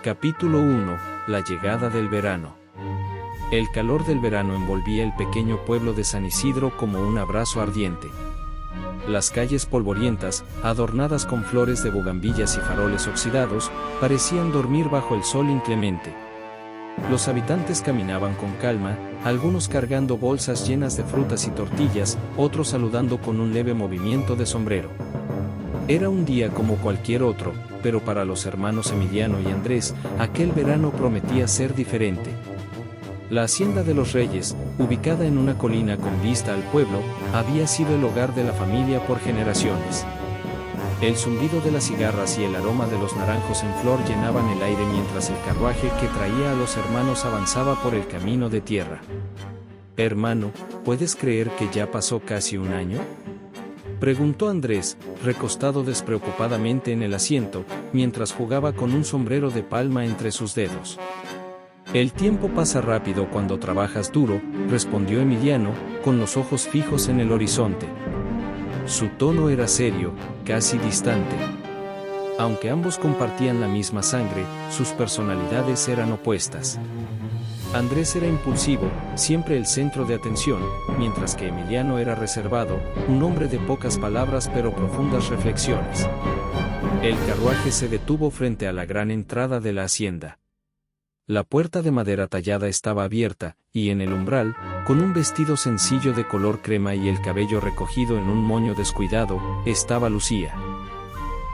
Capítulo 1. La llegada del verano. El calor del verano envolvía el pequeño pueblo de San Isidro como un abrazo ardiente. Las calles polvorientas, adornadas con flores de bugambillas y faroles oxidados, parecían dormir bajo el sol inclemente. Los habitantes caminaban con calma, algunos cargando bolsas llenas de frutas y tortillas, otros saludando con un leve movimiento de sombrero. Era un día como cualquier otro, pero para los hermanos Emiliano y Andrés, aquel verano prometía ser diferente. La hacienda de los Reyes, ubicada en una colina con vista al pueblo, había sido el hogar de la familia por generaciones. El zumbido de las cigarras y el aroma de los naranjos en flor llenaban el aire mientras el carruaje que traía a los hermanos avanzaba por el camino de tierra. «Hermano, ¿puedes creer que ya pasó casi un año?», preguntó Andrés, recostado despreocupadamente en el asiento, mientras jugaba con un sombrero de palma entre sus dedos. «El tiempo pasa rápido cuando trabajas duro», respondió Emiliano, con los ojos fijos en el horizonte. Su tono era serio, casi distante. Aunque ambos compartían la misma sangre, sus personalidades eran opuestas. Andrés era impulsivo, siempre el centro de atención, mientras que Emiliano era reservado, un hombre de pocas palabras pero profundas reflexiones. El carruaje se detuvo frente a la gran entrada de la hacienda. La puerta de madera tallada estaba abierta, y en el umbral, con un vestido sencillo de color crema y el cabello recogido en un moño descuidado, estaba Lucía.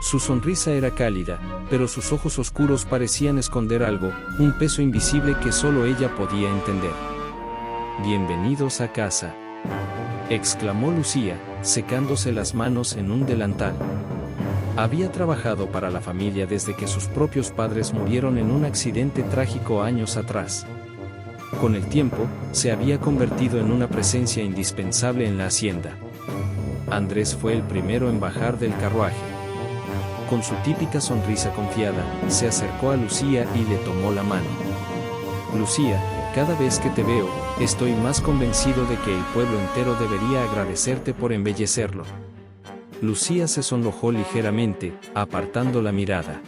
Su sonrisa era cálida, pero sus ojos oscuros parecían esconder algo, un peso invisible que solo ella podía entender. «Bienvenidos a casa», exclamó Lucía, secándose las manos en un delantal. Había trabajado para la familia desde que sus propios padres murieron en un accidente trágico años atrás. Con el tiempo, se había convertido en una presencia indispensable en la hacienda. Andrés fue el primero en bajar del carruaje. Con su típica sonrisa confiada, se acercó a Lucía y le tomó la mano. «Lucía, cada vez que te veo, estoy más convencido de que el pueblo entero debería agradecerte por embellecerlo». Lucía se sonrojó ligeramente, apartando la mirada.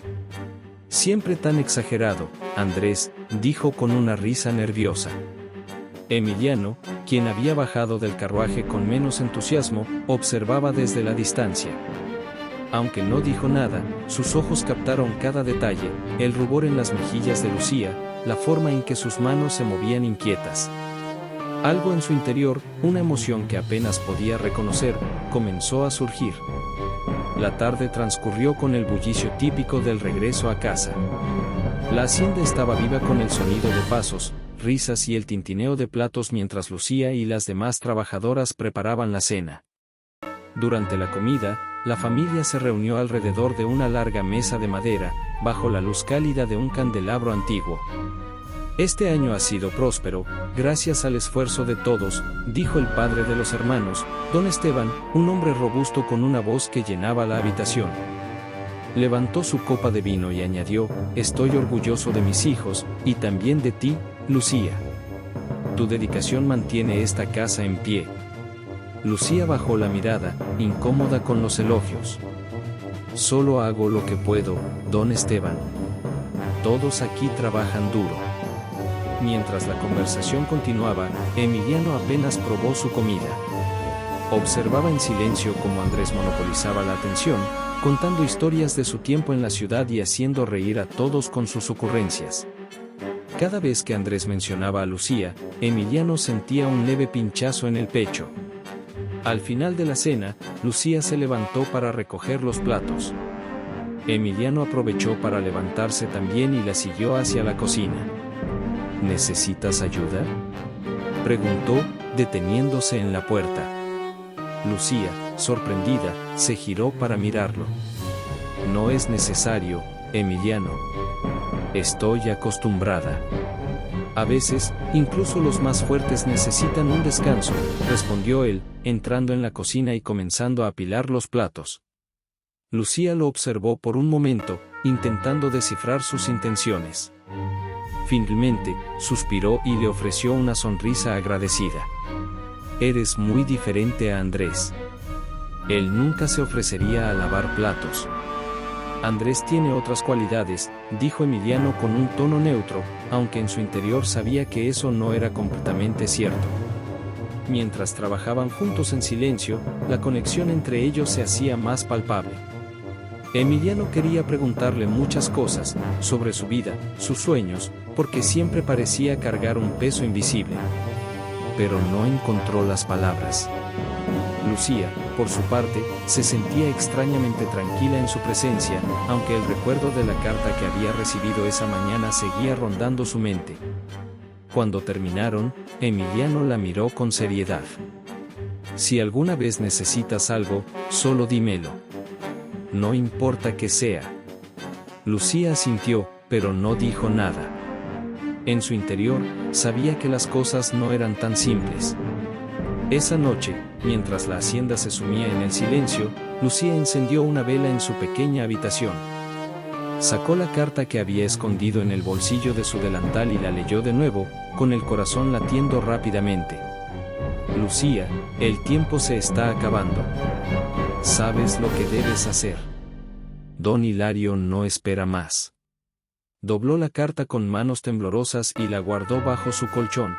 «Siempre tan exagerado, Andrés», dijo con una risa nerviosa. Emiliano, quien había bajado del carruaje con menos entusiasmo, observaba desde la distancia. Aunque no dijo nada, sus ojos captaron cada detalle, el rubor en las mejillas de Lucía, la forma en que sus manos se movían inquietas. Algo en su interior, una emoción que apenas podía reconocer, comenzó a surgir. La tarde transcurrió con el bullicio típico del regreso a casa. La hacienda estaba viva con el sonido de pasos, risas y el tintineo de platos mientras Lucía y las demás trabajadoras preparaban la cena. Durante la comida, la familia se reunió alrededor de una larga mesa de madera, bajo la luz cálida de un candelabro antiguo. «Este año ha sido próspero, gracias al esfuerzo de todos», dijo el padre de los hermanos, don Esteban, un hombre robusto con una voz que llenaba la habitación. Levantó su copa de vino y añadió: «Estoy orgulloso de mis hijos, y también de ti, Lucía. Tu dedicación mantiene esta casa en pie». Lucía bajó la mirada, incómoda con los elogios. «Solo hago lo que puedo, don Esteban. Todos aquí trabajan duro». Mientras la conversación continuaba, Emiliano apenas probó su comida. Observaba en silencio cómo Andrés monopolizaba la atención, contando historias de su tiempo en la ciudad y haciendo reír a todos con sus ocurrencias. Cada vez que Andrés mencionaba a Lucía, Emiliano sentía un leve pinchazo en el pecho. Al final de la cena, Lucía se levantó para recoger los platos. Emiliano aprovechó para levantarse también y la siguió hacia la cocina. «¿Necesitas ayuda?», preguntó, deteniéndose en la puerta. Lucía, sorprendida, se giró para mirarlo. «No es necesario, Emiliano. Estoy acostumbrada. A veces, incluso los más fuertes necesitan un descanso», respondió él, entrando en la cocina y comenzando a apilar los platos. Lucía lo observó por un momento, intentando descifrar sus intenciones. Finalmente, suspiró y le ofreció una sonrisa agradecida. «Eres muy diferente a Andrés. Él nunca se ofrecería a lavar platos». Andrés tiene otras cualidades, dijo Emiliano con un tono neutro, aunque en su interior sabía que eso no era completamente cierto. Mientras trabajaban juntos en silencio, la conexión entre ellos se hacía más palpable. Emiliano quería preguntarle muchas cosas, sobre su vida, sus sueños, porque siempre parecía cargar un peso invisible. Pero no encontró las palabras. Lucía, por su parte, se sentía extrañamente tranquila en su presencia, aunque el recuerdo de la carta que había recibido esa mañana seguía rondando su mente. Cuando terminaron, Emiliano la miró con seriedad. Si alguna vez necesitas algo, solo dímelo. No importa qué sea. Lucía asintió, pero no dijo nada. En su interior, sabía que las cosas no eran tan simples. Esa noche, mientras la hacienda se sumía en el silencio, Lucía encendió una vela en su pequeña habitación. Sacó la carta que había escondido en el bolsillo de su delantal y la leyó de nuevo, con el corazón latiendo rápidamente. Lucía, el tiempo se está acabando. Sabes lo que debes hacer. Don Hilario no espera más. Dobló la carta con manos temblorosas y la guardó bajo su colchón.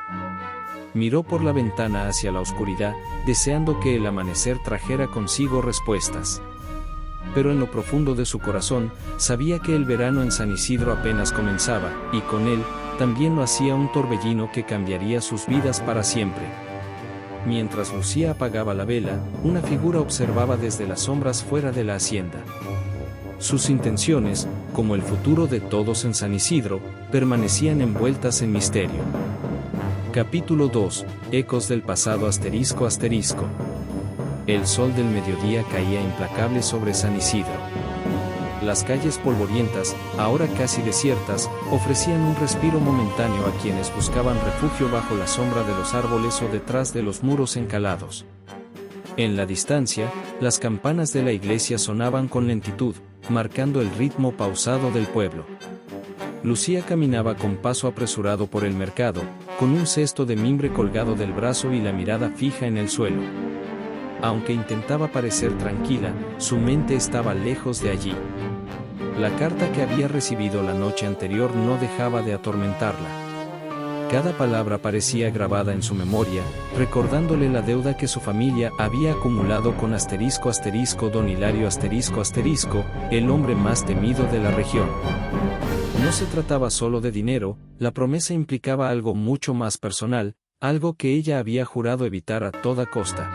Miró por la ventana hacia la oscuridad, deseando que el amanecer trajera consigo respuestas. Pero en lo profundo de su corazón, sabía que el verano en San Isidro apenas comenzaba, y con él, también lo hacía un torbellino que cambiaría sus vidas para siempre. Mientras Lucía apagaba la vela, una figura observaba desde las sombras fuera de la hacienda. Sus intenciones, como el futuro de todos en San Isidro, permanecían envueltas en misterio. Capítulo 2. Ecos del pasado *****. El sol del mediodía caía implacable sobre San Isidro. Las calles polvorientas, ahora casi desiertas, ofrecían un respiro momentáneo a quienes buscaban refugio bajo la sombra de los árboles o detrás de los muros encalados. En la distancia, las campanas de la iglesia sonaban con lentitud, marcando el ritmo pausado del pueblo. Lucía caminaba con paso apresurado por el mercado, con un cesto de mimbre colgado del brazo y la mirada fija en el suelo. Aunque intentaba parecer tranquila, su mente estaba lejos de allí. La carta que había recibido la noche anterior no dejaba de atormentarla. Cada palabra parecía grabada en su memoria, recordándole la deuda que su familia había acumulado con *** don Hilario ***, el hombre más temido de la región. No se trataba solo de dinero, la promesa implicaba algo mucho más personal, algo que ella había jurado evitar a toda costa.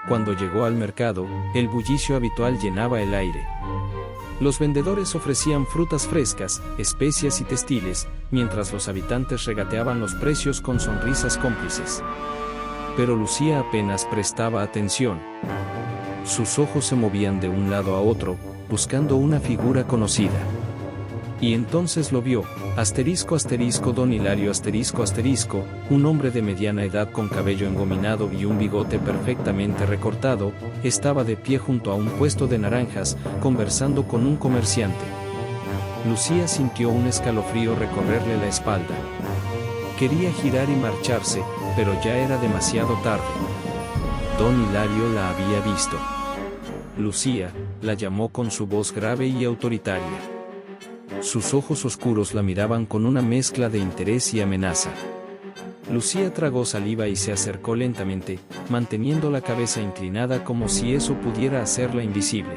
Cuando llegó al mercado, el bullicio habitual llenaba el aire. Los vendedores ofrecían frutas frescas, especias y textiles, mientras los habitantes regateaban los precios con sonrisas cómplices. Pero Lucía apenas prestaba atención. Sus ojos se movían de un lado a otro, buscando una figura conocida. Y entonces lo vio, don Hilario un hombre de mediana edad con cabello engominado y un bigote perfectamente recortado, estaba de pie junto a un puesto de naranjas, conversando con un comerciante. Lucía sintió un escalofrío recorrerle la espalda. Quería girar y marcharse, pero ya era demasiado tarde. Don Hilario la había visto. Lucía, la llamó con su voz grave y autoritaria. Sus ojos oscuros la miraban con una mezcla de interés y amenaza. Lucía tragó saliva y se acercó lentamente, manteniendo la cabeza inclinada como si eso pudiera hacerla invisible.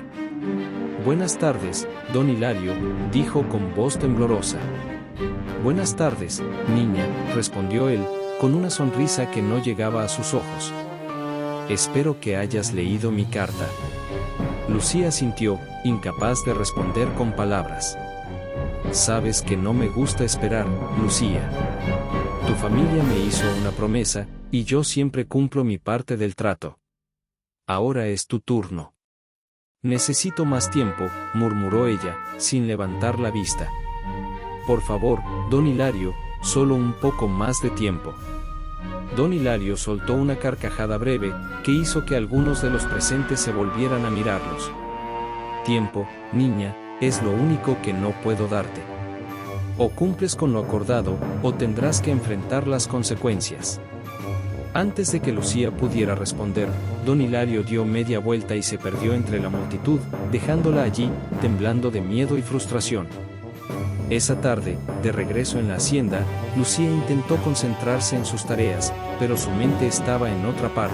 «Buenas tardes, don Hilario», dijo con voz temblorosa. «Buenas tardes, niña», respondió él, con una sonrisa que no llegaba a sus ojos. «Espero que hayas leído mi carta». Lucía asintió, incapaz de responder con palabras. «Sabes que no me gusta esperar, Lucía. Tu familia me hizo una promesa, y yo siempre cumplo mi parte del trato. Ahora es tu turno». «Necesito más tiempo», murmuró ella, sin levantar la vista. «Por favor, don Hilario, solo un poco más de tiempo». Don Hilario soltó una carcajada breve, que hizo que algunos de los presentes se volvieran a mirarlos. «Tiempo, niña, es lo único que no puedo darte. O cumples con lo acordado, o tendrás que enfrentar las consecuencias». Antes de que Lucía pudiera responder, don Hilario dio media vuelta y se perdió entre la multitud, dejándola allí, temblando de miedo y frustración. Esa tarde, de regreso en la hacienda, Lucía intentó concentrarse en sus tareas, pero su mente estaba en otra parte.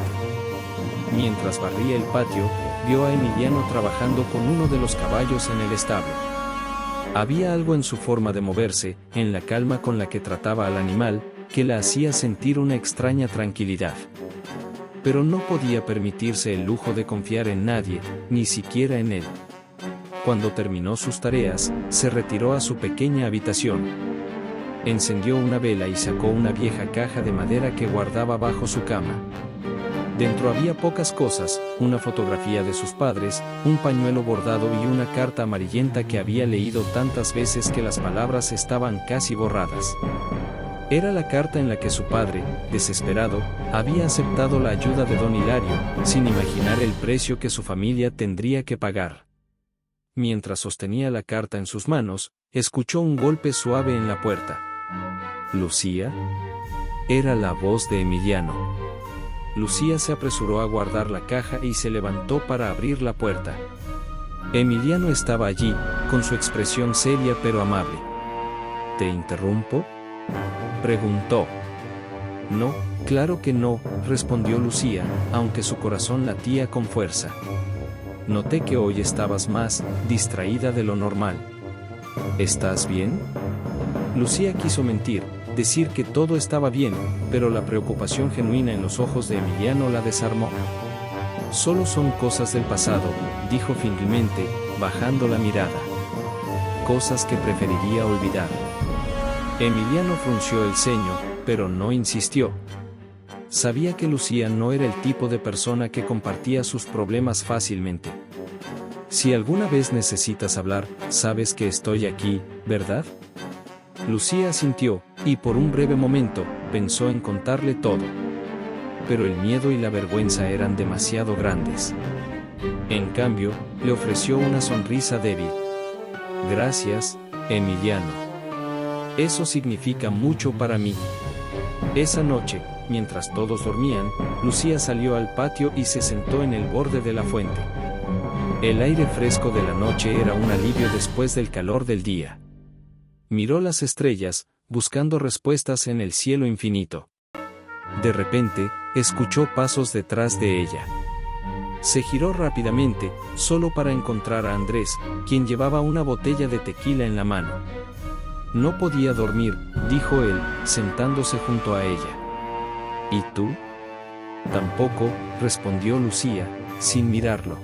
Mientras barría el patio, vio a Emiliano trabajando con uno de los caballos en el establo. Había algo en su forma de moverse, en la calma con la que trataba al animal, que la hacía sentir una extraña tranquilidad. Pero no podía permitirse el lujo de confiar en nadie, ni siquiera en él. Cuando terminó sus tareas, se retiró a su pequeña habitación. Encendió una vela y sacó una vieja caja de madera que guardaba bajo su cama. Dentro había pocas cosas, una fotografía de sus padres, un pañuelo bordado y una carta amarillenta que había leído tantas veces que las palabras estaban casi borradas. Era la carta en la que su padre, desesperado, había aceptado la ayuda de don Hilario, sin imaginar el precio que su familia tendría que pagar. Mientras sostenía la carta en sus manos, escuchó un golpe suave en la puerta. ¿Lucía? Era la voz de Emiliano. Lucía se apresuró a guardar la caja y se levantó para abrir la puerta. Emiliano estaba allí, con su expresión seria pero amable. ¿Te interrumpo?, preguntó. No, claro que no, respondió Lucía, aunque su corazón latía con fuerza. Noté que hoy estabas más distraída de lo normal. ¿Estás bien? Lucía quiso mentir, decir que todo estaba bien, pero la preocupación genuina en los ojos de Emiliano la desarmó. Solo son cosas del pasado, dijo finalmente, bajando la mirada. Cosas que preferiría olvidar. Emiliano frunció el ceño, pero no insistió. Sabía que Lucía no era el tipo de persona que compartía sus problemas fácilmente. Si alguna vez necesitas hablar, sabes que estoy aquí, ¿verdad? Lucía asintió, y por un breve momento, pensó en contarle todo. Pero el miedo y la vergüenza eran demasiado grandes. En cambio, le ofreció una sonrisa débil. Gracias, Emiliano. Eso significa mucho para mí. Esa noche, mientras todos dormían, Lucía salió al patio y se sentó en el borde de la fuente. El aire fresco de la noche era un alivio después del calor del día. Miró las estrellas, buscando respuestas en el cielo infinito. De repente, escuchó pasos detrás de ella. Se giró rápidamente, solo para encontrar a Andrés, quien llevaba una botella de tequila en la mano. No podía dormir, dijo él, sentándose junto a ella. ¿Y tú? Tampoco, respondió Lucía, sin mirarlo.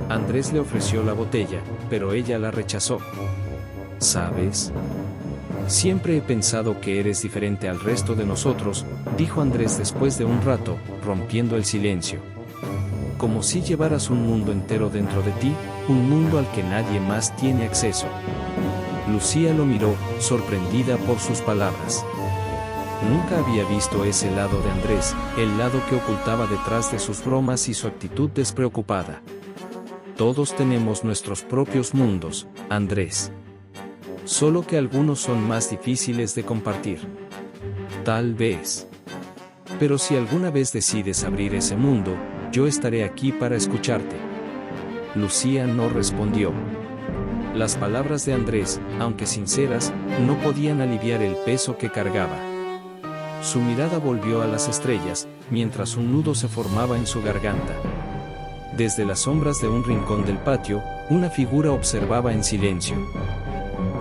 Andrés le ofreció la botella, pero ella la rechazó. ¿Sabes? Siempre he pensado que eres diferente al resto de nosotros, dijo Andrés después de un rato, rompiendo el silencio. Como si llevaras un mundo entero dentro de ti, un mundo al que nadie más tiene acceso. Lucía lo miró, sorprendida por sus palabras. Nunca había visto ese lado de Andrés, el lado que ocultaba detrás de sus bromas y su actitud despreocupada. Todos tenemos nuestros propios mundos, Andrés. Solo que algunos son más difíciles de compartir. Tal vez. Pero si alguna vez decides abrir ese mundo, yo estaré aquí para escucharte. Lucía no respondió. Las palabras de Andrés, aunque sinceras, no podían aliviar el peso que cargaba. Su mirada volvió a las estrellas, mientras un nudo se formaba en su garganta. Desde las sombras de un rincón del patio, una figura observaba en silencio.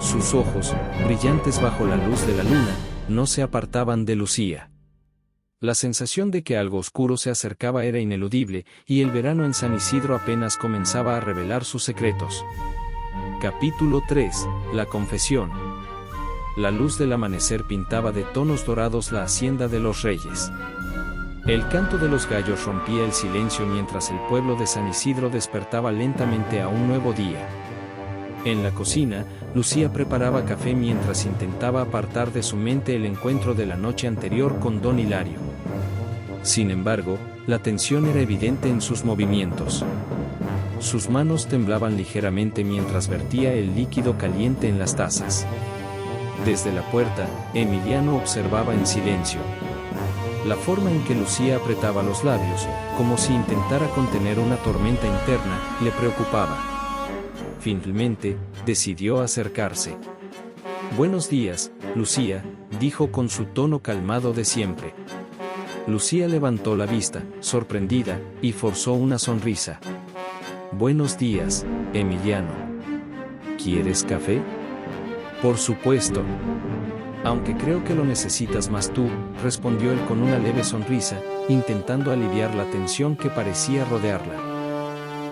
Sus ojos, brillantes bajo la luz de la luna, no se apartaban de Lucía. La sensación de que algo oscuro se acercaba era ineludible, y el verano en San Isidro apenas comenzaba a revelar sus secretos. Capítulo 3. La confesión. La luz del amanecer pintaba de tonos dorados la hacienda de los reyes. El canto de los gallos rompía el silencio mientras el pueblo de San Isidro despertaba lentamente a un nuevo día. En la cocina, Lucía preparaba café mientras intentaba apartar de su mente el encuentro de la noche anterior con don Hilario. Sin embargo, la tensión era evidente en sus movimientos. Sus manos temblaban ligeramente mientras vertía el líquido caliente en las tazas. Desde la puerta, Emiliano observaba en silencio. La forma en que Lucía apretaba los labios, como si intentara contener una tormenta interna, le preocupaba. Finalmente, decidió acercarse. «Buenos días, Lucía», dijo con su tono calmado de siempre. Lucía levantó la vista, sorprendida, y forzó una sonrisa. «Buenos días, Emiliano. ¿Quieres café?» «Por supuesto. Aunque creo que lo necesitas más tú», respondió él con una leve sonrisa, intentando aliviar la tensión que parecía rodearla.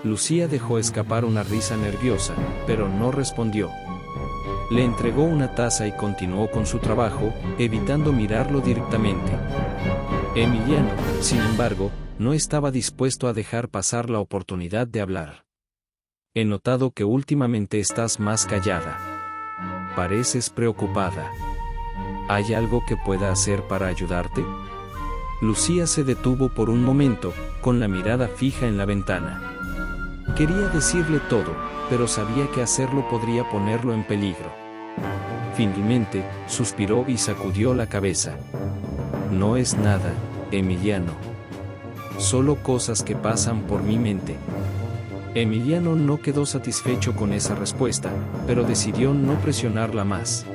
Lucía dejó escapar una risa nerviosa, pero no respondió. Le entregó una taza y continuó con su trabajo, evitando mirarlo directamente. Emiliano, sin embargo, no estaba dispuesto a dejar pasar la oportunidad de hablar. «He notado que últimamente estás más callada. Pareces preocupada. ¿Hay algo que pueda hacer para ayudarte?» Lucía se detuvo por un momento, con la mirada fija en la ventana. Quería decirle todo, pero sabía que hacerlo podría ponerlo en peligro. Finalmente, suspiró y sacudió la cabeza. «No es nada, Emiliano. Solo cosas que pasan por mi mente». Emiliano no quedó satisfecho con esa respuesta, pero decidió no presionarla más.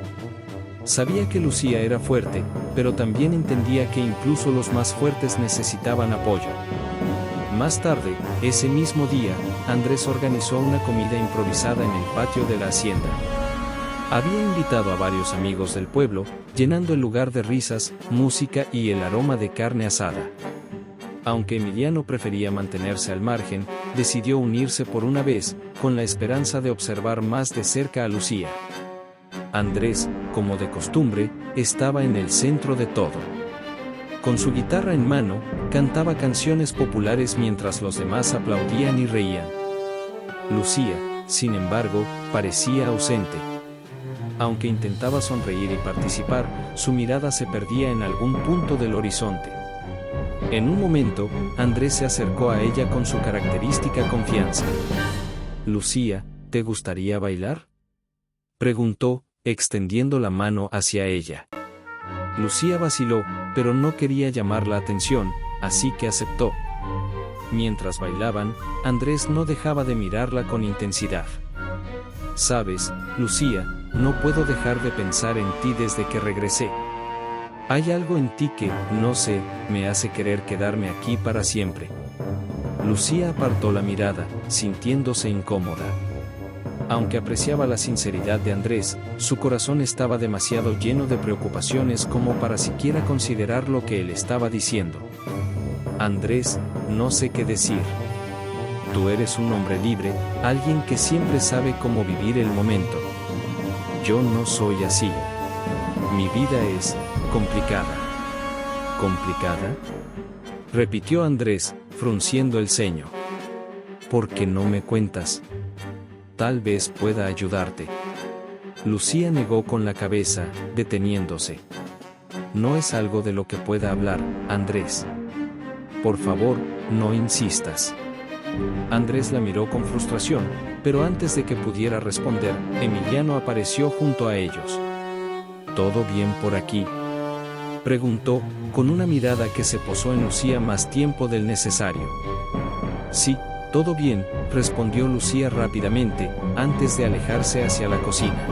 Sabía que Lucía era fuerte, pero también entendía que incluso los más fuertes necesitaban apoyo. Más tarde, ese mismo día, Andrés organizó una comida improvisada en el patio de la hacienda. Había invitado a varios amigos del pueblo, llenando el lugar de risas, música y el aroma de carne asada. Aunque Emiliano prefería mantenerse al margen, decidió unirse por una vez, con la esperanza de observar más de cerca a Lucía. Andrés, como de costumbre, estaba en el centro de todo. Con su guitarra en mano, cantaba canciones populares mientras los demás aplaudían y reían. Lucía, sin embargo, parecía ausente. Aunque intentaba sonreír y participar, su mirada se perdía en algún punto del horizonte. En un momento, Andrés se acercó a ella con su característica confianza. «Lucía, ¿te gustaría bailar?», preguntó, extendiendo la mano hacia ella. Lucía vaciló, pero no quería llamar la atención, así que aceptó. Mientras bailaban, Andrés no dejaba de mirarla con intensidad. «Sabes, Lucía, no puedo dejar de pensar en ti desde que regresé. Hay algo en ti que, no sé, me hace querer quedarme aquí para siempre». Lucía apartó la mirada, sintiéndose incómoda. Aunque apreciaba la sinceridad de Andrés, su corazón estaba demasiado lleno de preocupaciones como para siquiera considerar lo que él estaba diciendo. «Andrés, no sé qué decir. Tú eres un hombre libre, alguien que siempre sabe cómo vivir el momento. Yo no soy así. Mi vida es complicada». «¿Complicada?», repitió Andrés, frunciendo el ceño. «¿Por qué no me cuentas? Tal vez pueda ayudarte». Lucía negó con la cabeza, deteniéndose. «No es algo de lo que pueda hablar, Andrés. Por favor, no insistas». Andrés la miró con frustración, pero antes de que pudiera responder, Emiliano apareció junto a ellos. «¿Todo bien por aquí?», preguntó, con una mirada que se posó en Lucía más tiempo del necesario. «Sí, todo bien», respondió Lucía rápidamente, antes de alejarse hacia la cocina.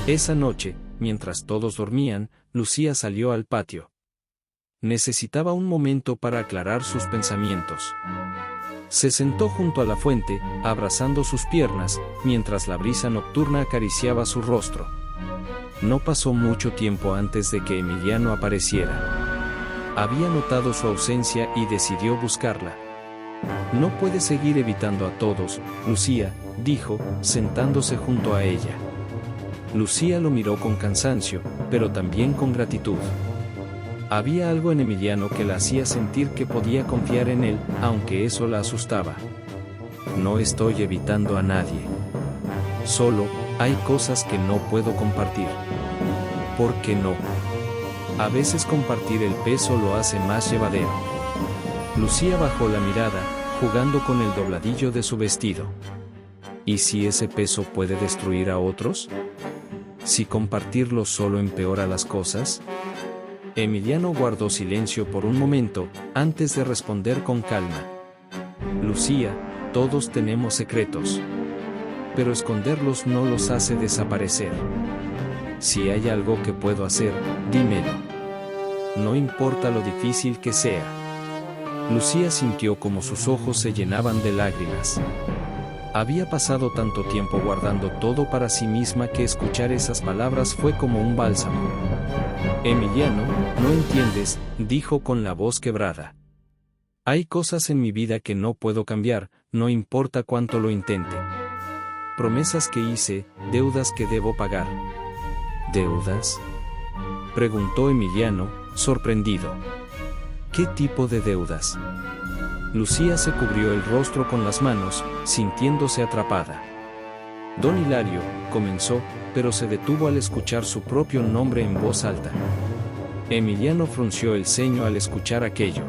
Esa noche, mientras todos dormían, Lucía salió al patio. Necesitaba un momento para aclarar sus pensamientos. Se sentó junto a la fuente, abrazando sus piernas, mientras la brisa nocturna acariciaba su rostro. No pasó mucho tiempo antes de que Emiliano apareciera. Había notado su ausencia y decidió buscarla. «No puedes seguir evitando a todos, Lucía», dijo, sentándose junto a ella. Lucía lo miró con cansancio, pero también con gratitud. Había algo en Emiliano que la hacía sentir que podía confiar en él, aunque eso la asustaba. «No estoy evitando a nadie. Solo, hay cosas que no puedo compartir». «¿Por qué no?». «A veces compartir el peso lo hace más llevadero». Lucía bajó la mirada, jugando con el dobladillo de su vestido. ¿Y si ese peso puede destruir a otros? ¿Si compartirlo solo empeora las cosas? Emiliano guardó silencio por un momento, antes de responder con calma. Lucía, todos tenemos secretos. Pero esconderlos no los hace desaparecer. Si hay algo que puedo hacer, dímelo. No importa lo difícil que sea. Lucía sintió como sus ojos se llenaban de lágrimas. Había pasado tanto tiempo guardando todo para sí misma que escuchar esas palabras fue como un bálsamo. Emiliano, no entiendes, dijo con la voz quebrada. Hay cosas en mi vida que no puedo cambiar, no importa cuánto lo intente. Promesas que hice, deudas que debo pagar. ¿Deudas?, preguntó Emiliano, sorprendido. ¿Qué tipo de deudas? Lucía se cubrió el rostro con las manos, sintiéndose atrapada. Don Hilario, comenzó, pero se detuvo al escuchar su propio nombre en voz alta. Emiliano frunció el ceño al escuchar aquello.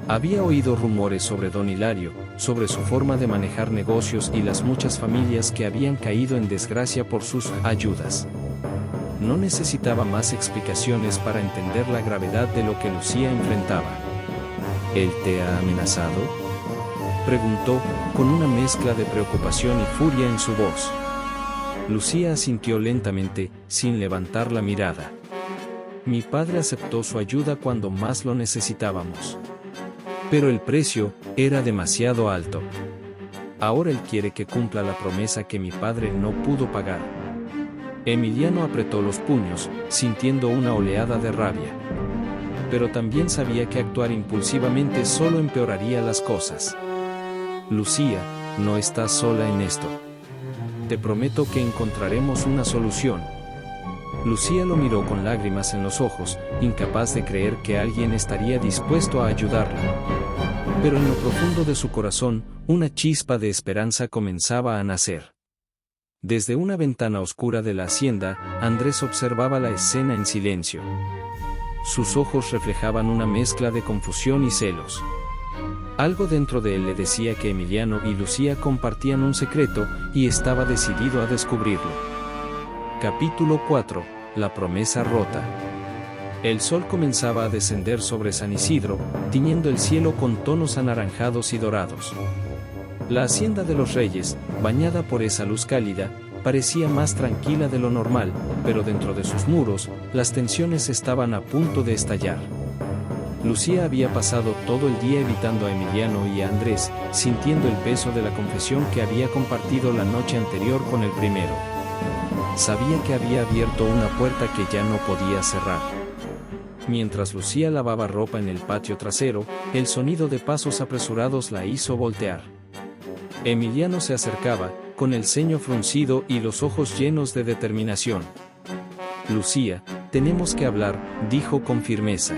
Había oído rumores sobre Don Hilario, sobre su forma de manejar negocios y las muchas familias que habían caído en desgracia por sus ayudas. No necesitaba más explicaciones para entender la gravedad de lo que Lucía enfrentaba. ¿Él te ha amenazado?, preguntó, con una mezcla de preocupación y furia en su voz. Lucía asintió lentamente, sin levantar la mirada. Mi padre aceptó su ayuda cuando más lo necesitábamos. Pero el precio era demasiado alto. Ahora él quiere que cumpla la promesa que mi padre no pudo pagar. Emiliano apretó los puños, sintiendo una oleada de rabia. Pero también sabía que actuar impulsivamente solo empeoraría las cosas. Lucía, no estás sola en esto. Te prometo que encontraremos una solución. Lucía lo miró con lágrimas en los ojos, incapaz de creer que alguien estaría dispuesto a ayudarla. Pero en lo profundo de su corazón, una chispa de esperanza comenzaba a nacer. Desde una ventana oscura de la hacienda, Andrés observaba la escena en silencio. Sus ojos reflejaban una mezcla de confusión y celos. Algo dentro de él le decía que Emiliano y Lucía compartían un secreto, y estaba decidido a descubrirlo. Capítulo 4. La promesa rota. El sol comenzaba a descender sobre San Isidro, tiñendo el cielo con tonos anaranjados y dorados. La hacienda de los Reyes, bañada por esa luz cálida, parecía más tranquila de lo normal, pero dentro de sus muros, las tensiones estaban a punto de estallar. Lucía había pasado todo el día evitando a Emiliano y a Andrés, sintiendo el peso de la confesión que había compartido la noche anterior con el primero. Sabía que había abierto una puerta que ya no podía cerrar. Mientras Lucía lavaba ropa en el patio trasero, el sonido de pasos apresurados la hizo voltear. Emiliano se acercaba, con el ceño fruncido y los ojos llenos de determinación. Lucía, tenemos que hablar, dijo con firmeza.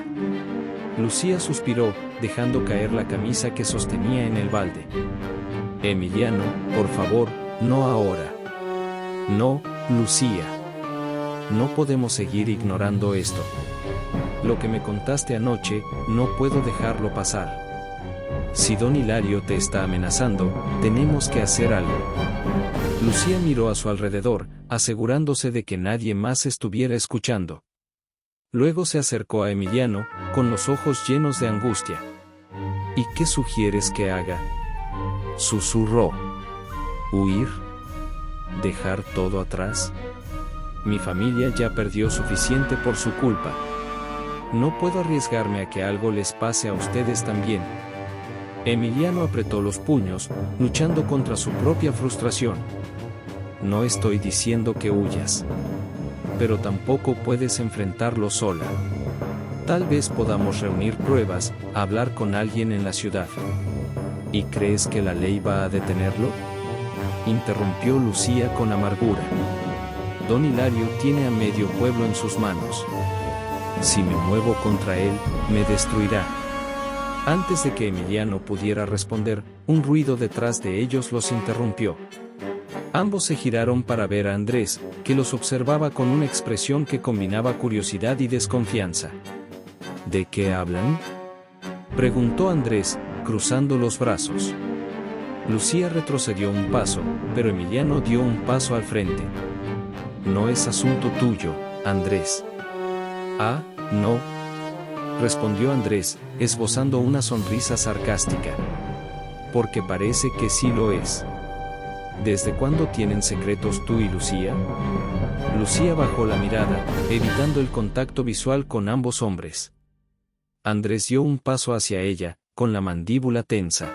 Lucía suspiró, dejando caer la camisa que sostenía en el balde. Emiliano, por favor, no ahora. No, Lucía. No podemos seguir ignorando esto. Lo que me contaste anoche, no puedo dejarlo pasar. Si Don Hilario te está amenazando, tenemos que hacer algo. Lucía miró a su alrededor, asegurándose de que nadie más estuviera escuchando. Luego se acercó a Emiliano, con los ojos llenos de angustia. ¿Y qué sugieres que haga?, susurró. ¿Huir? ¿Dejar todo atrás? Mi familia ya perdió suficiente por su culpa. No puedo arriesgarme a que algo les pase a ustedes también. Emiliano apretó los puños, luchando contra su propia frustración. No estoy diciendo que huyas. Pero tampoco puedes enfrentarlo sola. Tal vez podamos reunir pruebas, hablar con alguien en la ciudad. ¿Y crees que la ley va a detenerlo?, interrumpió Lucía con amargura. Don Hilario tiene a medio pueblo en sus manos. Si me muevo contra él, me destruirá. Antes de que Emiliano pudiera responder, un ruido detrás de ellos los interrumpió. Ambos se giraron para ver a Andrés, que los observaba con una expresión que combinaba curiosidad y desconfianza. ¿De qué hablan?, preguntó Andrés, cruzando los brazos. Lucía retrocedió un paso, pero Emiliano dio un paso al frente. No es asunto tuyo, Andrés. Ah, no, respondió Andrés, esbozando una sonrisa sarcástica. Porque parece que sí lo es. ¿Desde cuándo tienen secretos tú y Lucía? Lucía bajó la mirada, evitando el contacto visual con ambos hombres. Andrés dio un paso hacia ella, con la mandíbula tensa.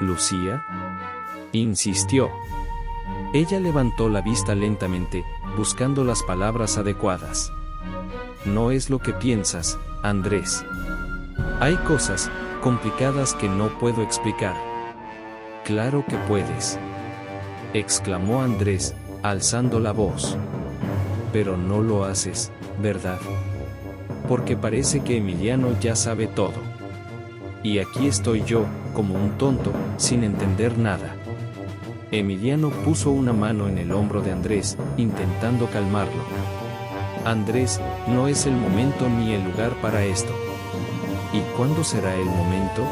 ¿Lucía?, insistió. Ella levantó la vista lentamente, buscando las palabras adecuadas. No es lo que piensas, Andrés. Hay cosas complicadas que no puedo explicar. Claro que puedes, exclamó Andrés, alzando la voz. Pero no lo haces, ¿verdad? Porque parece que Emiliano ya sabe todo. Y aquí estoy yo, como un tonto, sin entender nada. Emiliano puso una mano en el hombro de Andrés, intentando calmarlo. Andrés, no es el momento ni el lugar para esto. ¿Y cuándo será el momento?,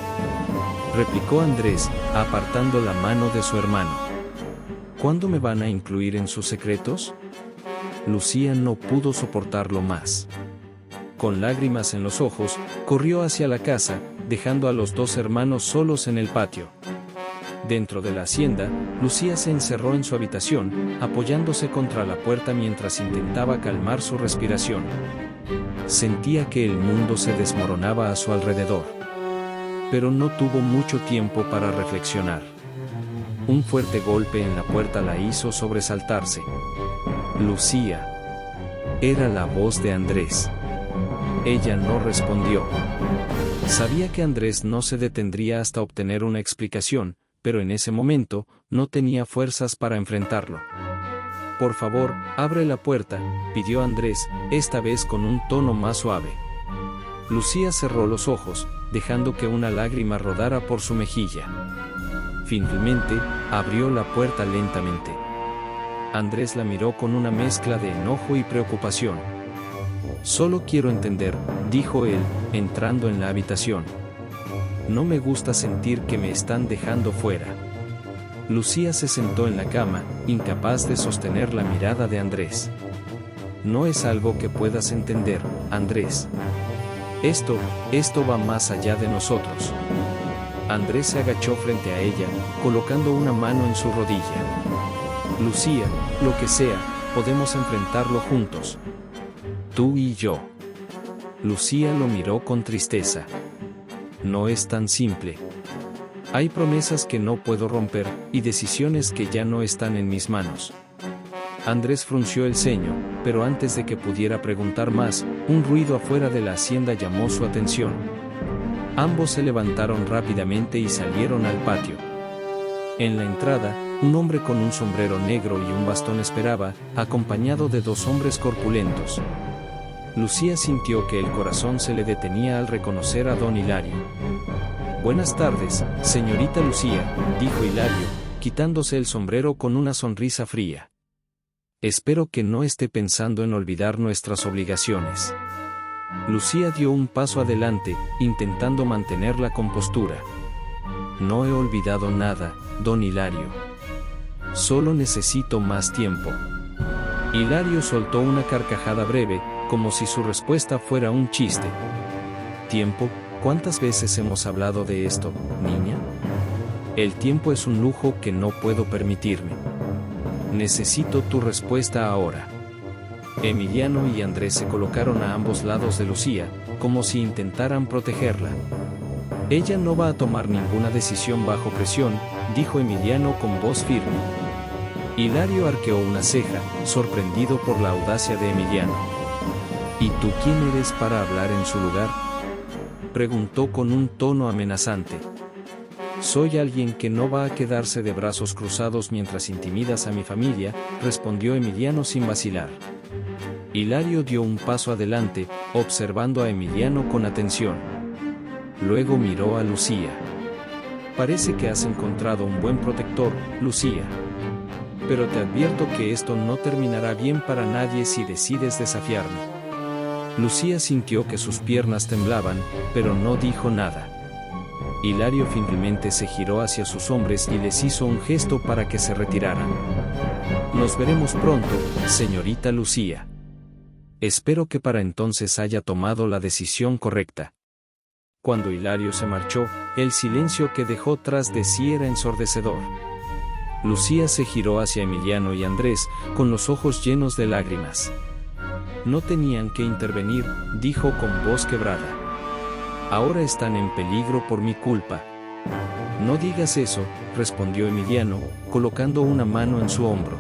replicó Andrés, apartando la mano de su hermano. ¿Cuándo me van a incluir en sus secretos? Lucía no pudo soportarlo más. Con lágrimas en los ojos, corrió hacia la casa, dejando a los dos hermanos solos en el patio. Dentro de la hacienda, Lucía se encerró en su habitación, apoyándose contra la puerta mientras intentaba calmar su respiración. Sentía que el mundo se desmoronaba a su alrededor. Pero no tuvo mucho tiempo para reflexionar. Un fuerte golpe en la puerta la hizo sobresaltarse. Lucía. Era la voz de Andrés. Ella no respondió. Sabía que Andrés no se detendría hasta obtener una explicación, pero en ese momento, no tenía fuerzas para enfrentarlo. Por favor, abre la puerta, pidió Andrés, esta vez con un tono más suave. Lucía cerró los ojos, dejando que una lágrima rodara por su mejilla. Finalmente, abrió la puerta lentamente. Andrés la miró con una mezcla de enojo y preocupación. Solo quiero entender, dijo él, entrando en la habitación. No me gusta sentir que me están dejando fuera. Lucía se sentó en la cama, incapaz de sostener la mirada de Andrés. No es algo que puedas entender, Andrés. Esto va más allá de nosotros. Andrés se agachó frente a ella, colocando una mano en su rodilla. Lucía, lo que sea, podemos enfrentarlo juntos. Tú y yo. Lucía lo miró con tristeza. No es tan simple. Hay promesas que no puedo romper, y decisiones que ya no están en mis manos. Andrés frunció el ceño, pero antes de que pudiera preguntar más, un ruido afuera de la hacienda llamó su atención. Ambos se levantaron rápidamente y salieron al patio. En la entrada, un hombre con un sombrero negro y un bastón esperaba, acompañado de dos hombres corpulentos. Lucía sintió que el corazón se le detenía al reconocer a don Hilario. Buenas tardes, señorita Lucía, dijo Hilario, quitándose el sombrero con una sonrisa fría. Espero que no esté pensando en olvidar nuestras obligaciones. Lucía dio un paso adelante, intentando mantener la compostura. No he olvidado nada, don Hilario. Solo necesito más tiempo. Hilario soltó una carcajada breve, como si su respuesta fuera un chiste. ¿Tiempo? ¿Cuántas veces hemos hablado de esto, niña? El tiempo es un lujo que no puedo permitirme. Necesito tu respuesta ahora. Emiliano y Andrés se colocaron a ambos lados de Lucía, como si intentaran protegerla. Ella no va a tomar ninguna decisión bajo presión, dijo Emiliano con voz firme. Hilario arqueó una ceja, sorprendido por la audacia de Emiliano. ¿Y tú quién eres para hablar en su lugar?, preguntó con un tono amenazante. Soy alguien que no va a quedarse de brazos cruzados mientras intimidas a mi familia, respondió Emiliano sin vacilar. Hilario dio un paso adelante, observando a Emiliano con atención. Luego miró a Lucía. Parece que has encontrado un buen protector, Lucía. Pero te advierto que esto no terminará bien para nadie si decides desafiarme. Lucía sintió que sus piernas temblaban, pero no dijo nada. Hilario finalmente se giró hacia sus hombres y les hizo un gesto para que se retiraran. Nos veremos pronto, señorita Lucía. Espero que para entonces haya tomado la decisión correcta. Cuando Hilario se marchó, el silencio que dejó tras de sí era ensordecedor. Lucía se giró hacia Emiliano y Andrés, con los ojos llenos de lágrimas. No tenían que intervenir, dijo con voz quebrada. Ahora están en peligro por mi culpa. No digas eso, respondió Emiliano, colocando una mano en su hombro.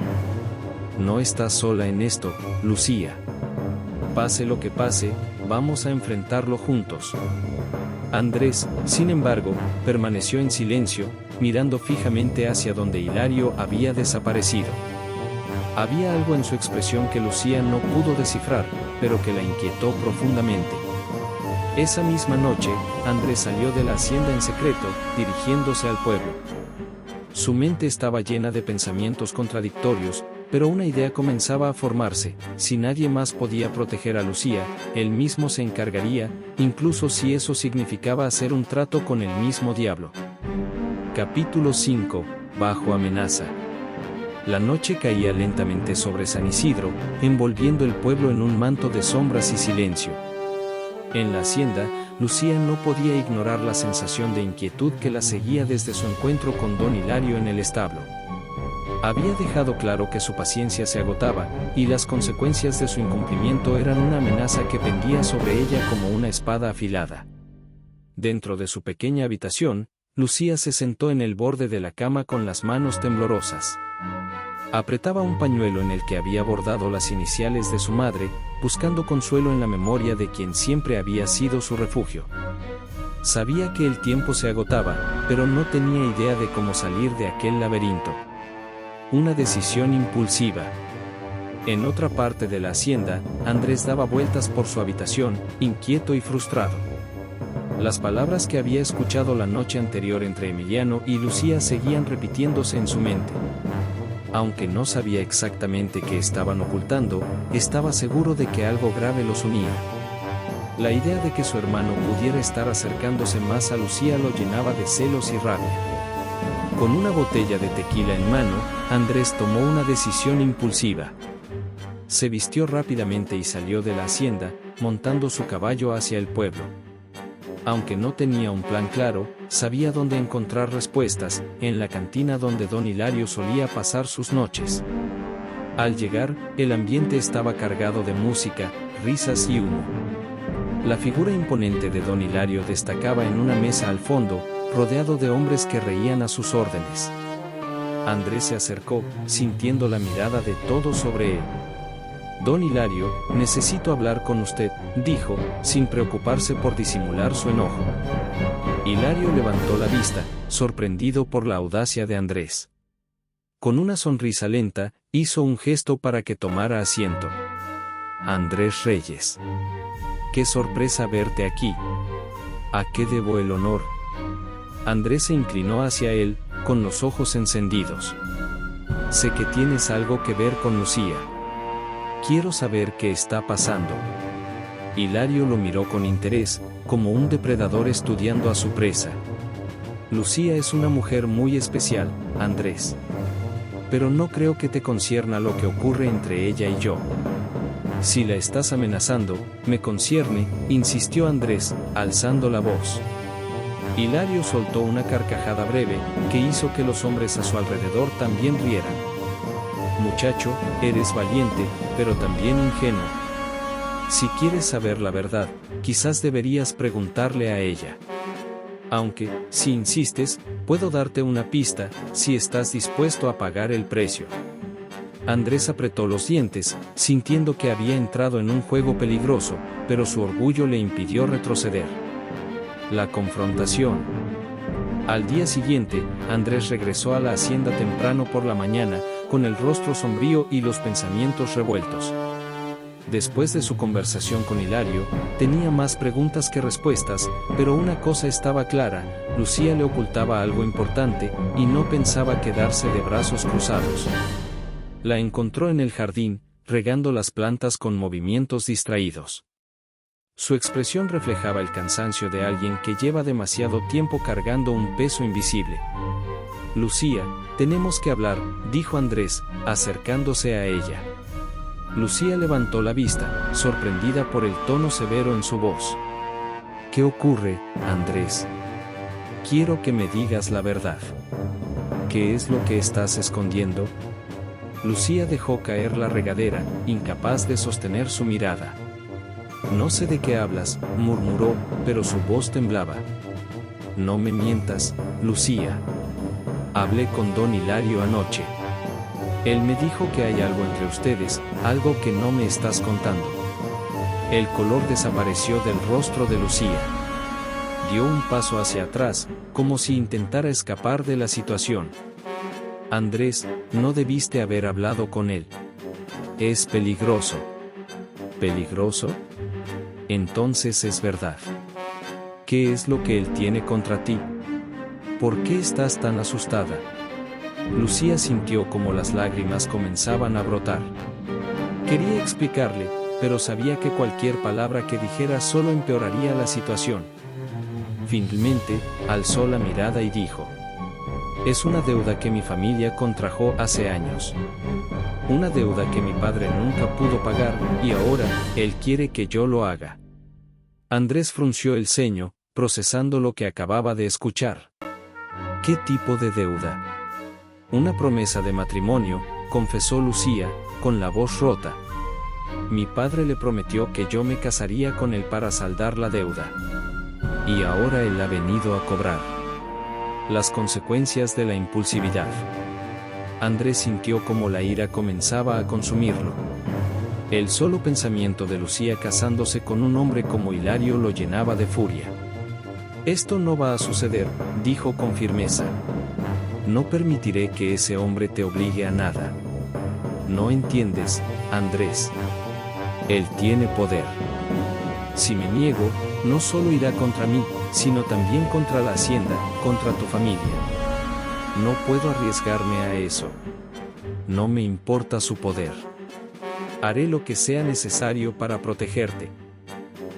No estás sola en esto, Lucía. Pase lo que pase, vamos a enfrentarlo juntos. Andrés, sin embargo, permaneció en silencio, mirando fijamente hacia donde Hilario había desaparecido. Había algo en su expresión que Lucía no pudo descifrar, pero que la inquietó profundamente. Esa misma noche, Andrés salió de la hacienda en secreto, dirigiéndose al pueblo. Su mente estaba llena de pensamientos contradictorios, pero una idea comenzaba a formarse: si nadie más podía proteger a Lucía, él mismo se encargaría, incluso si eso significaba hacer un trato con el mismo diablo. Capítulo 5. Bajo amenaza. La noche caía lentamente sobre San Isidro, envolviendo el pueblo en un manto de sombras y silencio. En la hacienda, Lucía no podía ignorar la sensación de inquietud que la seguía desde su encuentro con don Hilario en el establo. Había dejado claro que su paciencia se agotaba, y las consecuencias de su incumplimiento eran una amenaza que pendía sobre ella como una espada afilada. Dentro de su pequeña habitación, Lucía se sentó en el borde de la cama con las manos temblorosas. Apretaba un pañuelo en el que había bordado las iniciales de su madre, buscando consuelo en la memoria de quien siempre había sido su refugio. Sabía que el tiempo se agotaba, pero no tenía idea de cómo salir de aquel laberinto. Una decisión impulsiva. En otra parte de la hacienda, Andrés daba vueltas por su habitación, inquieto y frustrado. Las palabras que había escuchado la noche anterior entre Emiliano y Lucía seguían repitiéndose en su mente. Aunque no sabía exactamente qué estaban ocultando, estaba seguro de que algo grave los unía. La idea de que su hermano pudiera estar acercándose más a Lucía lo llenaba de celos y rabia. Con una botella de tequila en mano, Andrés tomó una decisión impulsiva. Se vistió rápidamente y salió de la hacienda, montando su caballo hacia el pueblo. Aunque no tenía un plan claro, sabía dónde encontrar respuestas: en la cantina donde don Hilario solía pasar sus noches. Al llegar, el ambiente estaba cargado de música, risas y humo. La figura imponente de don Hilario destacaba en una mesa al fondo, rodeado de hombres que reían a sus órdenes. Andrés se acercó, sintiendo la mirada de todos sobre él. Don Hilario, necesito hablar con usted, dijo, sin preocuparse por disimular su enojo. Hilario levantó la vista, sorprendido por la audacia de Andrés. Con una sonrisa lenta, hizo un gesto para que tomara asiento. Andrés Reyes. Qué sorpresa verte aquí. ¿A qué debo el honor? Andrés se inclinó hacia él, con los ojos encendidos. Sé que tienes algo que ver con Lucía. Quiero saber qué está pasando. Hilario lo miró con interés, como un depredador estudiando a su presa. Lucía es una mujer muy especial, Andrés. Pero no creo que te concierna lo que ocurre entre ella y yo. Si la estás amenazando, me concierne, insistió Andrés, alzando la voz. Hilario soltó una carcajada breve, que hizo que los hombres a su alrededor también rieran. Muchacho, eres valiente, pero también ingenuo. Si quieres saber la verdad, quizás deberías preguntarle a ella. Aunque, si insistes, puedo darte una pista, si estás dispuesto a pagar el precio. Andrés apretó los dientes, sintiendo que había entrado en un juego peligroso, pero su orgullo le impidió retroceder. La confrontación. Al día siguiente, Andrés regresó a la hacienda temprano por la mañana, con el rostro sombrío y los pensamientos revueltos. Después de su conversación con Hilario, tenía más preguntas que respuestas, pero una cosa estaba clara: Lucía le ocultaba algo importante, y no pensaba quedarse de brazos cruzados. La encontró en el jardín, regando las plantas con movimientos distraídos. Su expresión reflejaba el cansancio de alguien que lleva demasiado tiempo cargando un peso invisible. Lucía, tenemos que hablar, dijo Andrés, acercándose a ella. Lucía levantó la vista, sorprendida por el tono severo en su voz. ¿Qué ocurre, Andrés? Quiero que me digas la verdad. ¿Qué es lo que estás escondiendo? Lucía dejó caer la regadera, incapaz de sostener su mirada. No sé de qué hablas, murmuró, pero su voz temblaba. No me mientas, Lucía. Hablé con don Hilario anoche. Él me dijo que hay algo entre ustedes, algo que no me estás contando. El color desapareció del rostro de Lucía. Dio un paso hacia atrás, como si intentara escapar de la situación. Andrés, no debiste haber hablado con él. Es peligroso. ¿Peligroso? Entonces es verdad. ¿Qué es lo que él tiene contra ti? ¿Por qué estás tan asustada? Lucía sintió como las lágrimas comenzaban a brotar. Quería explicarle, pero sabía que cualquier palabra que dijera solo empeoraría la situación. Finalmente, alzó la mirada y dijo: es una deuda que mi familia contrajo hace años. Una deuda que mi padre nunca pudo pagar, y ahora, él quiere que yo lo haga. Andrés frunció el ceño, procesando lo que acababa de escuchar. ¿Qué tipo de deuda? Una promesa de matrimonio, confesó Lucía, con la voz rota. Mi padre le prometió que yo me casaría con él para saldar la deuda. Y ahora él ha venido a cobrar. Las consecuencias de la impulsividad. Andrés sintió como la ira comenzaba a consumirlo. El solo pensamiento de Lucía casándose con un hombre como Hilario lo llenaba de furia. Esto no va a suceder, dijo con firmeza. No permitiré que ese hombre te obligue a nada. No entiendes, Andrés. Él tiene poder. Si me niego, no solo irá contra mí, sino también contra la hacienda, contra tu familia. No puedo arriesgarme a eso. No me importa su poder. Haré lo que sea necesario para protegerte.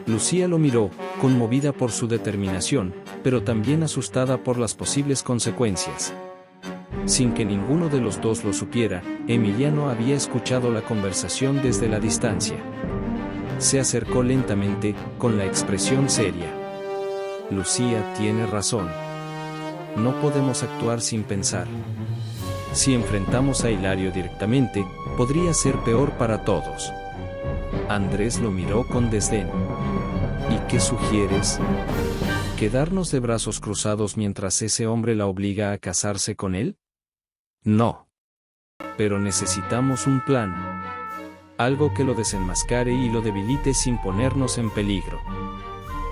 Lucía lo miró, conmovida por su determinación, pero también asustada por las posibles consecuencias. Sin que ninguno de los dos lo supiera, Emiliano había escuchado la conversación desde la distancia. Se acercó lentamente, con la expresión seria. Lucía tiene razón. No podemos actuar sin pensar. Si enfrentamos a Hilario directamente, podría ser peor para todos. Andrés lo miró con desdén. ¿Y qué sugieres? ¿Quedarnos de brazos cruzados mientras ese hombre la obliga a casarse con él? No. Pero necesitamos un plan. Algo que lo desenmascare y lo debilite sin ponernos en peligro.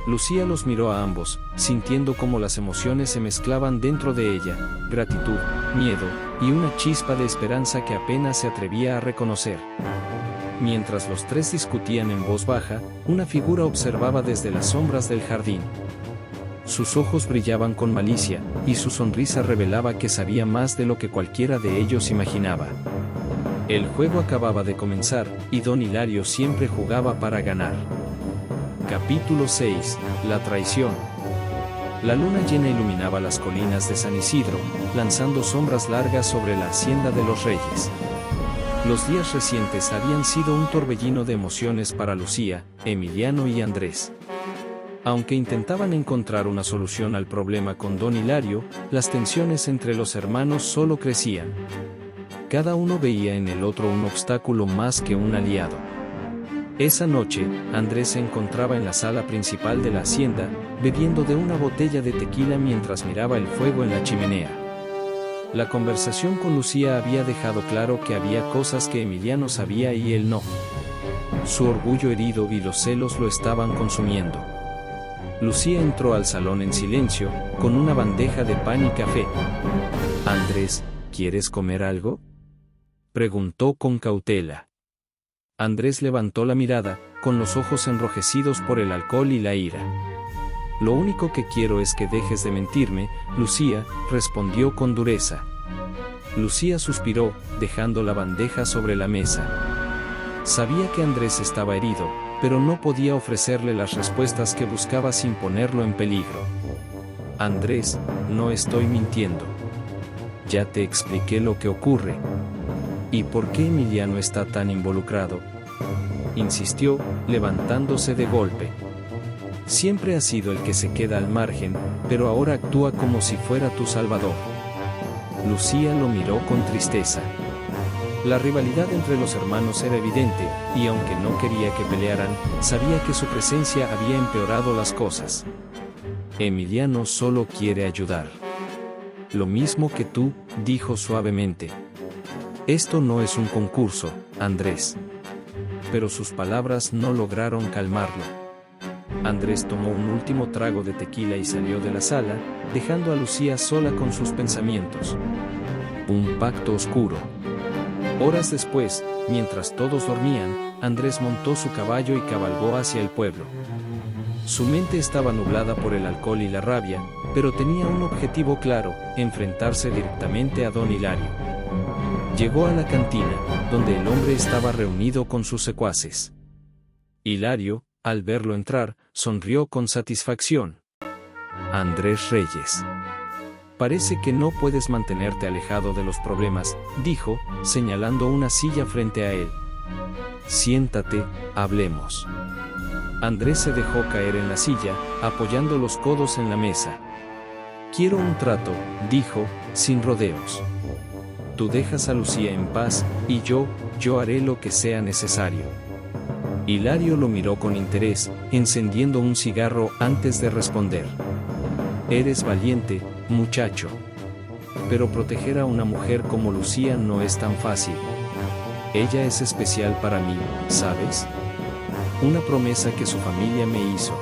Lucía los miró a ambos, sintiendo cómo las emociones se mezclaban dentro de ella, gratitud, miedo, y una chispa de esperanza que apenas se atrevía a reconocer. Mientras los tres discutían en voz baja, una figura observaba desde las sombras del jardín. Sus ojos brillaban con malicia, y su sonrisa revelaba que sabía más de lo que cualquiera de ellos imaginaba. El juego acababa de comenzar, y don Hilario siempre jugaba para ganar. Capítulo 6. La traición. La luna llena iluminaba las colinas de San Isidro, lanzando sombras largas sobre la hacienda de los reyes. Los días recientes habían sido un torbellino de emociones para Lucía, Emiliano y Andrés. Aunque intentaban encontrar una solución al problema con don Hilario, las tensiones entre los hermanos solo crecían. Cada uno veía en el otro un obstáculo más que un aliado. Esa noche, Andrés se encontraba en la sala principal de la hacienda, bebiendo de una botella de tequila mientras miraba el fuego en la chimenea. La conversación con Lucía había dejado claro que había cosas que Emiliano sabía y él no. Su orgullo herido y los celos lo estaban consumiendo. Lucía entró al salón en silencio, con una bandeja de pan y café. «Andrés, ¿quieres comer algo?», preguntó con cautela. Andrés levantó la mirada, con los ojos enrojecidos por el alcohol y la ira. «Lo único que quiero es que dejes de mentirme, Lucía», respondió con dureza. Lucía suspiró, dejando la bandeja sobre la mesa. Sabía que Andrés estaba herido, pero no podía ofrecerle las respuestas que buscaba sin ponerlo en peligro. «Andrés, no estoy mintiendo. Ya te expliqué lo que ocurre. ¿Y por qué Emiliano está tan involucrado?, insistió, levantándose de golpe. Siempre ha sido el que se queda al margen, pero ahora actúa como si fuera tu salvador. Lucía lo miró con tristeza. La rivalidad entre los hermanos era evidente, y aunque no quería que pelearan, sabía que su presencia había empeorado las cosas. Emiliano solo quiere ayudar. Lo mismo que tú, dijo suavemente. Esto no es un concurso, Andrés. Pero sus palabras no lograron calmarlo. Andrés tomó un último trago de tequila y salió de la sala, dejando a Lucía sola con sus pensamientos. Un pacto oscuro. Horas después, mientras todos dormían, Andrés montó su caballo y cabalgó hacia el pueblo. Su mente estaba nublada por el alcohol y la rabia, pero tenía un objetivo claro: enfrentarse directamente a don Hilario. Llegó a la cantina, donde el hombre estaba reunido con sus secuaces. Hilario, al verlo entrar, sonrió con satisfacción. Andrés Reyes. Parece que no puedes mantenerte alejado de los problemas, dijo, señalando una silla frente a él. Siéntate, hablemos. Andrés se dejó caer en la silla, apoyando los codos en la mesa. Quiero un trato, dijo, sin rodeos. Tú dejas a Lucía en paz, y yo haré lo que sea necesario. Hilario lo miró con interés, encendiendo un cigarro antes de responder. Eres valiente, muchacho. Pero proteger a una mujer como Lucía no es tan fácil. Ella es especial para mí, ¿sabes? Una promesa que su familia me hizo.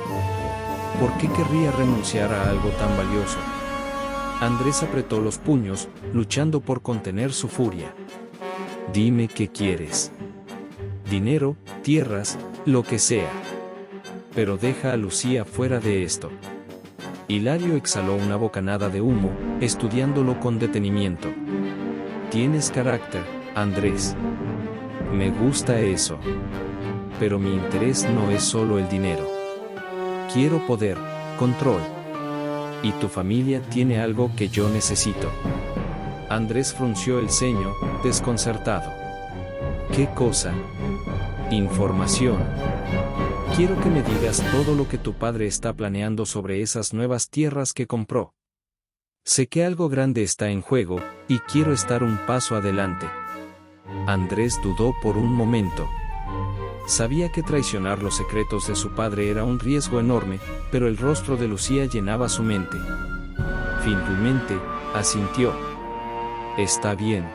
¿Por qué querría renunciar a algo tan valioso? Andrés apretó los puños, luchando por contener su furia. Dime qué quieres. Dinero, tierras, lo que sea. Pero deja a Lucía fuera de esto. Hilario exhaló una bocanada de humo, estudiándolo con detenimiento. Tienes carácter, Andrés. Me gusta eso. Pero mi interés no es solo el dinero. Quiero poder, control. Y tu familia tiene algo que yo necesito. Andrés frunció el ceño, desconcertado. ¿Qué cosa? Información. Quiero que me digas todo lo que tu padre está planeando sobre esas nuevas tierras que compró. Sé que algo grande está en juego, y quiero estar un paso adelante. Andrés dudó por un momento. Sabía que traicionar los secretos de su padre era un riesgo enorme, pero el rostro de Lucía llenaba su mente. Finalmente, asintió. Está bien.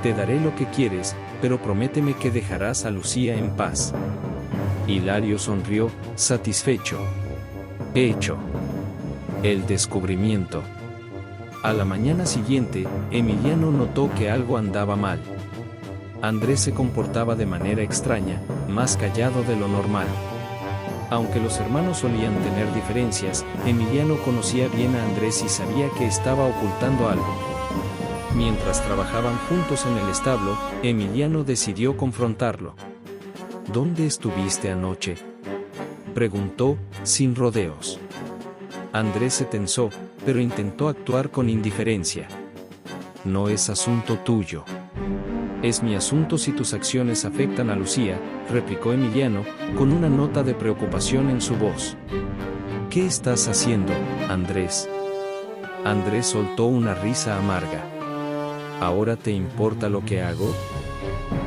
Te daré lo que quieres, pero prométeme que dejarás a Lucía en paz. Hilario sonrió, satisfecho. Hecho. El descubrimiento. A la mañana siguiente, Emiliano notó que algo andaba mal. Andrés se comportaba de manera extraña, más callado de lo normal. Aunque los hermanos solían tener diferencias, Emiliano conocía bien a Andrés y sabía que estaba ocultando algo. Mientras trabajaban juntos en el establo, Emiliano decidió confrontarlo. ¿Dónde estuviste anoche?, preguntó, sin rodeos. Andrés se tensó, pero intentó actuar con indiferencia. No es asunto tuyo. Es mi asunto si tus acciones afectan a Lucía, replicó Emiliano, con una nota de preocupación en su voz. ¿Qué estás haciendo, Andrés? Andrés soltó una risa amarga. ¿Ahora te importa lo que hago?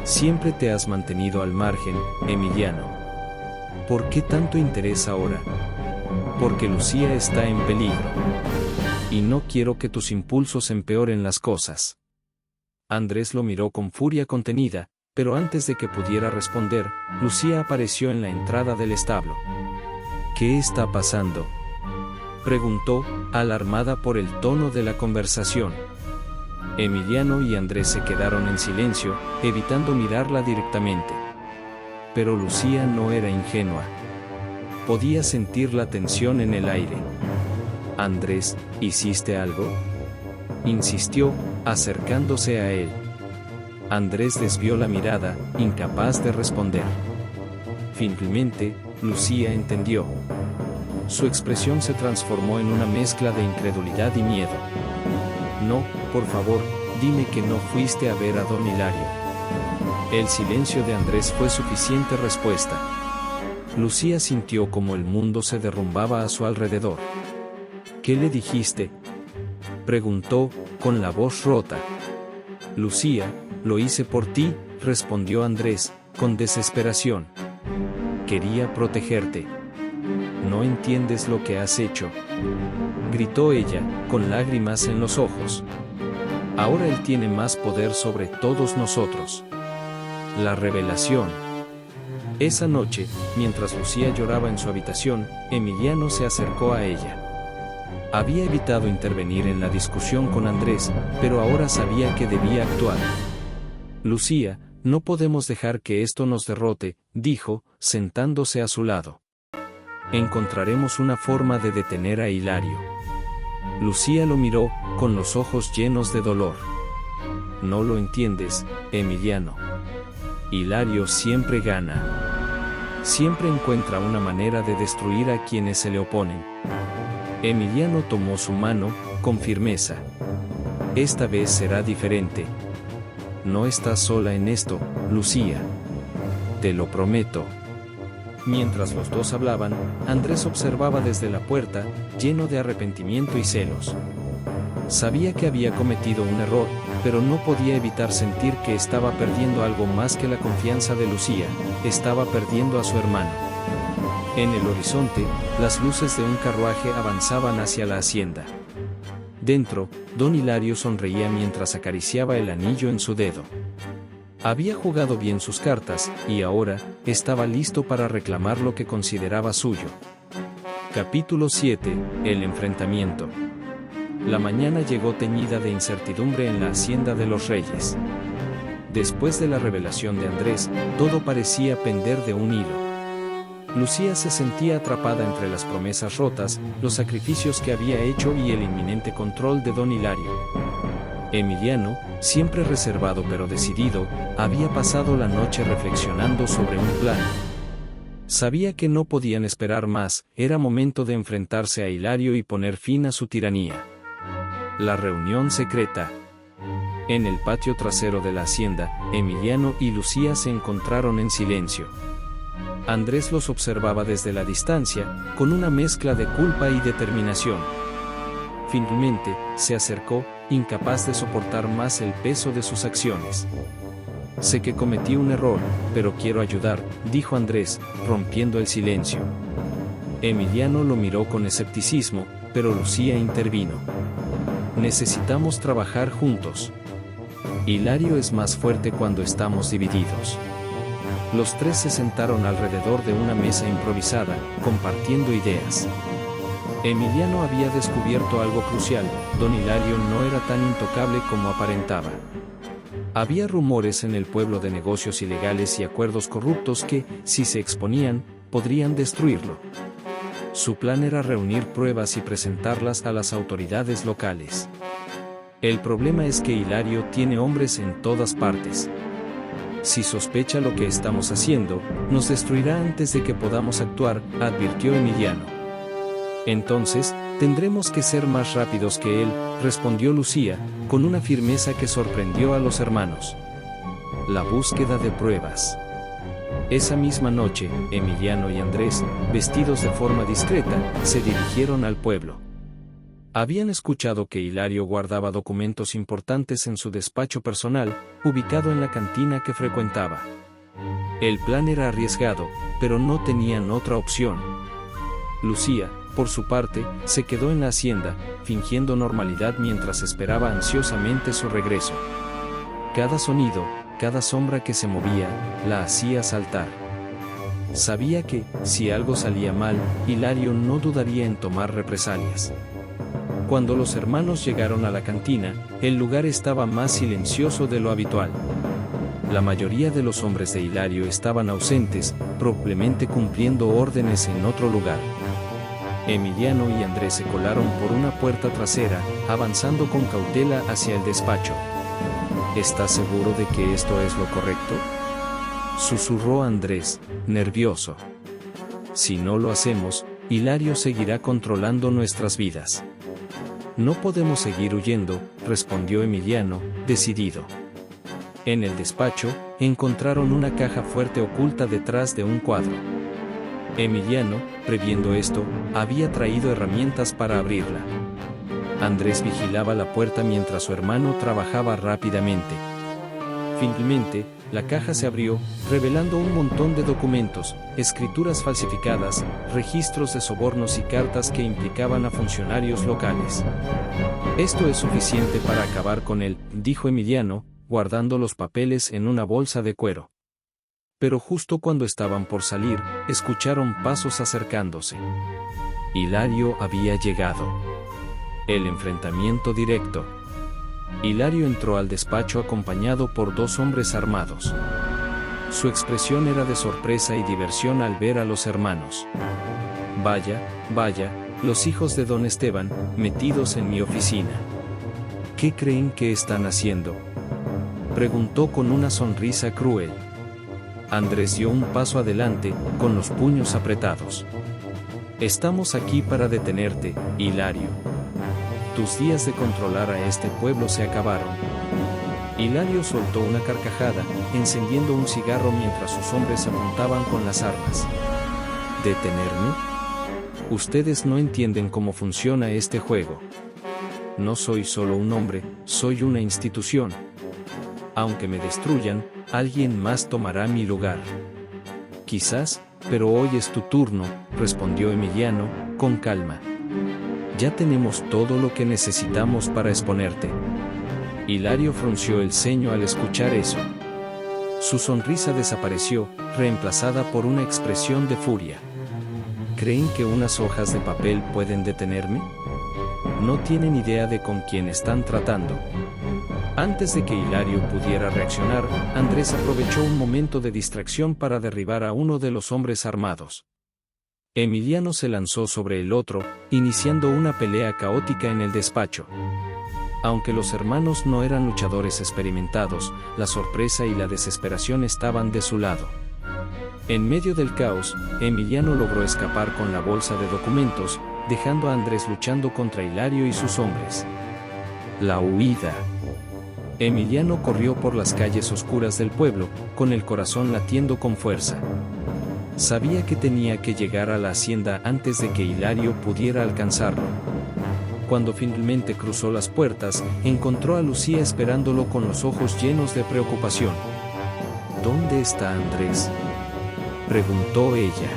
Siempre te has mantenido al margen, Emiliano. ¿Por qué tanto interés ahora? Porque Lucía está en peligro. Y no quiero que tus impulsos empeoren las cosas. Andrés lo miró con furia contenida, pero antes de que pudiera responder, Lucía apareció en la entrada del establo. ¿Qué está pasando?, preguntó, alarmada por el tono de la conversación. Emiliano y Andrés se quedaron en silencio, evitando mirarla directamente. Pero Lucía no era ingenua. Podía sentir la tensión en el aire. Andrés, ¿hiciste algo?, insistió, acercándose a él. Andrés desvió la mirada, incapaz de responder. Finalmente, Lucía entendió. Su expresión se transformó en una mezcla de incredulidad y miedo. No, por favor, dime que no fuiste a ver a don Hilario. El silencio de Andrés fue suficiente respuesta. Lucía sintió como el mundo se derrumbaba a su alrededor. ¿Qué le dijiste?, preguntó, con la voz rota. Lucía, lo hice por ti, respondió Andrés, con desesperación. Quería protegerte. ¿No entiendes lo que has hecho?, gritó ella, con lágrimas en los ojos. Ahora él tiene más poder sobre todos nosotros. La revelación. Esa noche, mientras Lucía lloraba en su habitación, Emiliano se acercó a ella. Había evitado intervenir en la discusión con Andrés, pero ahora sabía que debía actuar. Lucía, no podemos dejar que esto nos derrote, dijo, sentándose a su lado. Encontraremos una forma de detener a Hilario. Lucía lo miró, con los ojos llenos de dolor. No lo entiendes, Emiliano. Hilario siempre gana. Siempre encuentra una manera de destruir a quienes se le oponen. Emiliano tomó su mano, con firmeza. Esta vez será diferente. No estás sola en esto, Lucía. Te lo prometo. Mientras los dos hablaban, Andrés observaba desde la puerta, lleno de arrepentimiento y celos. Sabía que había cometido un error, pero no podía evitar sentir que estaba perdiendo algo más que la confianza de Lucía, estaba perdiendo a su hermano. En el horizonte, las luces de un carruaje avanzaban hacia la hacienda. Dentro, don Hilario sonreía mientras acariciaba el anillo en su dedo. Había jugado bien sus cartas, y ahora, estaba listo para reclamar lo que consideraba suyo. Capítulo 7. El enfrentamiento. La mañana llegó teñida de incertidumbre en la hacienda de los Reyes. Después de la revelación de Andrés, todo parecía pender de un hilo. Lucía se sentía atrapada entre las promesas rotas, los sacrificios que había hecho y el inminente control de don Hilario. Emiliano, siempre reservado pero decidido, había pasado la noche reflexionando sobre un plan. Sabía que no podían esperar más, era momento de enfrentarse a Hilario y poner fin a su tiranía. La reunión secreta. En el patio trasero de la hacienda, Emiliano y Lucía se encontraron en silencio. Andrés los observaba desde la distancia, con una mezcla de culpa y determinación. Finalmente, se acercó, incapaz de soportar más el peso de sus acciones. Sé que cometí un error, pero quiero ayudar, dijo Andrés, rompiendo el silencio. Emiliano lo miró con escepticismo, pero Lucía intervino. Necesitamos trabajar juntos. Hilario es más fuerte cuando estamos divididos. Los tres se sentaron alrededor de una mesa improvisada, compartiendo ideas. Emiliano había descubierto algo crucial: don Hilario no era tan intocable como aparentaba. Había rumores en el pueblo de negocios ilegales y acuerdos corruptos que, si se exponían, podrían destruirlo. Su plan era reunir pruebas y presentarlas a las autoridades locales. El problema es que Hilario tiene hombres en todas partes. Si sospecha lo que estamos haciendo, nos destruirá antes de que podamos actuar, advirtió Emiliano. Entonces, tendremos que ser más rápidos que él, respondió Lucía, con una firmeza que sorprendió a los hermanos. La búsqueda de pruebas. Esa misma noche, Emiliano y Andrés, vestidos de forma discreta, se dirigieron al pueblo. Habían escuchado que Hilario guardaba documentos importantes en su despacho personal, ubicado en la cantina que frecuentaba. El plan era arriesgado, pero no tenían otra opción. Lucía, por su parte, se quedó en la hacienda, fingiendo normalidad mientras esperaba ansiosamente su regreso. Cada sonido, cada sombra que se movía, la hacía saltar. Sabía que, si algo salía mal, Hilario no dudaría en tomar represalias. Cuando los hermanos llegaron a la cantina, el lugar estaba más silencioso de lo habitual. La mayoría de los hombres de Hilario estaban ausentes, probablemente cumpliendo órdenes en otro lugar. Emiliano y Andrés se colaron por una puerta trasera, avanzando con cautela hacia el despacho. ¿Estás seguro de que esto es lo correcto?, susurró Andrés, nervioso. Si no lo hacemos, Hilario seguirá controlando nuestras vidas. No podemos seguir huyendo, respondió Emiliano, decidido. En el despacho, encontraron una caja fuerte oculta detrás de un cuadro. Emiliano, previendo esto, había traído herramientas para abrirla. Andrés vigilaba la puerta mientras su hermano trabajaba rápidamente. Finalmente, la caja se abrió, revelando un montón de documentos, escrituras falsificadas, registros de sobornos y cartas que implicaban a funcionarios locales. Esto es suficiente para acabar con él, dijo Emiliano, guardando los papeles en una bolsa de cuero. Pero justo cuando estaban por salir, escucharon pasos acercándose. Hilario había llegado. El enfrentamiento directo. Hilario entró al despacho acompañado por 2 hombres armados. Su expresión era de sorpresa y diversión al ver a los hermanos. Vaya, vaya, los hijos de don Esteban, metidos en mi oficina. ¿Qué creen que están haciendo?, preguntó con una sonrisa cruel. Andrés dio un paso adelante, con los puños apretados. Estamos aquí para detenerte, Hilario. Tus días de controlar a este pueblo se acabaron. Hilario soltó una carcajada, encendiendo un cigarro mientras sus hombres apuntaban con las armas. ¿Detenerme? Ustedes no entienden cómo funciona este juego. No soy solo un hombre, soy una institución. Aunque me destruyan, alguien más tomará mi lugar. Quizás, pero hoy es tu turno, respondió Emiliano, con calma. Ya tenemos todo lo que necesitamos para exponerte. Hilario frunció el ceño al escuchar eso. Su sonrisa desapareció, reemplazada por una expresión de furia. ¿Creen que unas hojas de papel pueden detenerme? No tienen idea de con quién están tratando. Antes de que Hilario pudiera reaccionar, Andrés aprovechó un momento de distracción para derribar a uno de los hombres armados. Emiliano se lanzó sobre el otro, iniciando una pelea caótica en el despacho. Aunque los hermanos no eran luchadores experimentados, la sorpresa y la desesperación estaban de su lado. En medio del caos, Emiliano logró escapar con la bolsa de documentos, dejando a Andrés luchando contra Hilario y sus hombres. La huida. Emiliano corrió por las calles oscuras del pueblo, con el corazón latiendo con fuerza. Sabía que tenía que llegar a la hacienda antes de que Hilario pudiera alcanzarlo. Cuando finalmente cruzó las puertas, encontró a Lucía esperándolo con los ojos llenos de preocupación. ¿Dónde está Andrés?, preguntó ella.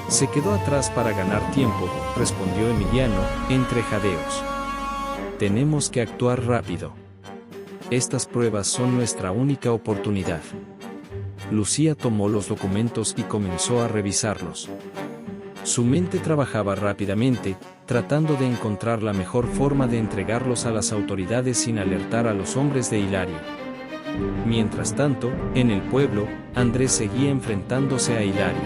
Se quedó atrás para ganar tiempo, respondió Emiliano, entre jadeos. Tenemos que actuar rápido. Estas pruebas son nuestra única oportunidad. Lucía tomó los documentos y comenzó a revisarlos. Su mente trabajaba rápidamente, tratando de encontrar la mejor forma de entregarlos a las autoridades sin alertar a los hombres de Hilario. Mientras tanto, en el pueblo, Andrés seguía enfrentándose a Hilario.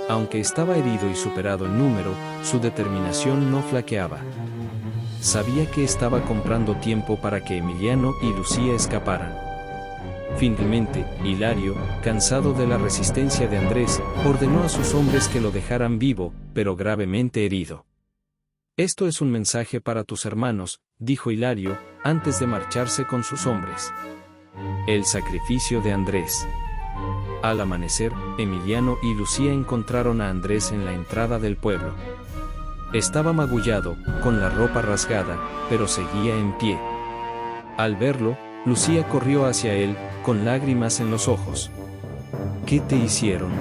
Aunque estaba herido y superado en número, su determinación no flaqueaba. Sabía que estaba comprando tiempo para que Emiliano y Lucía escaparan. Finalmente, Hilario, cansado de la resistencia de Andrés, ordenó a sus hombres que lo dejaran vivo, pero gravemente herido. Esto es un mensaje para tus hermanos, dijo Hilario, antes de marcharse con sus hombres. El sacrificio de Andrés. Al amanecer, Emiliano y Lucía encontraron a Andrés en la entrada del pueblo. Estaba magullado, con la ropa rasgada, pero seguía en pie. Al verlo, Lucía corrió hacia él, con lágrimas en los ojos. ¿Qué te hicieron?,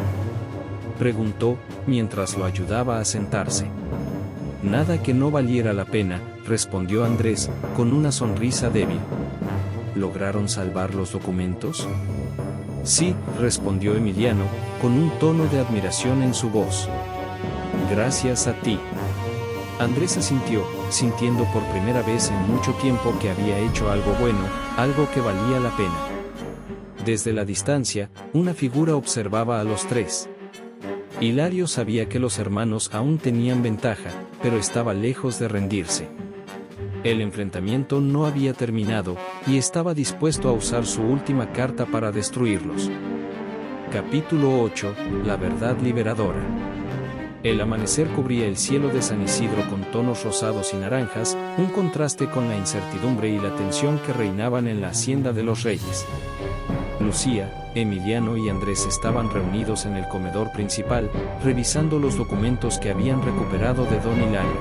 preguntó, mientras lo ayudaba a sentarse. Nada que no valiera la pena, respondió Andrés, con una sonrisa débil. ¿Lograron salvar los documentos? Sí, respondió Emiliano, con un tono de admiración en su voz. Gracias a ti. Andrés asintió, sintiendo por primera vez en mucho tiempo que había hecho algo bueno, algo que valía la pena. Desde la distancia, una figura observaba a los tres. Hilario sabía que los hermanos aún tenían ventaja, pero estaba lejos de rendirse. El enfrentamiento no había terminado, y estaba dispuesto a usar su última carta para destruirlos. Capítulo 8. La verdad liberadora. El amanecer cubría el cielo de San Isidro con tonos rosados y naranjas, un contraste con la incertidumbre y la tensión que reinaban en la hacienda de los reyes. Lucía, Emiliano y Andrés estaban reunidos en el comedor principal, revisando los documentos que habían recuperado de don Hilario.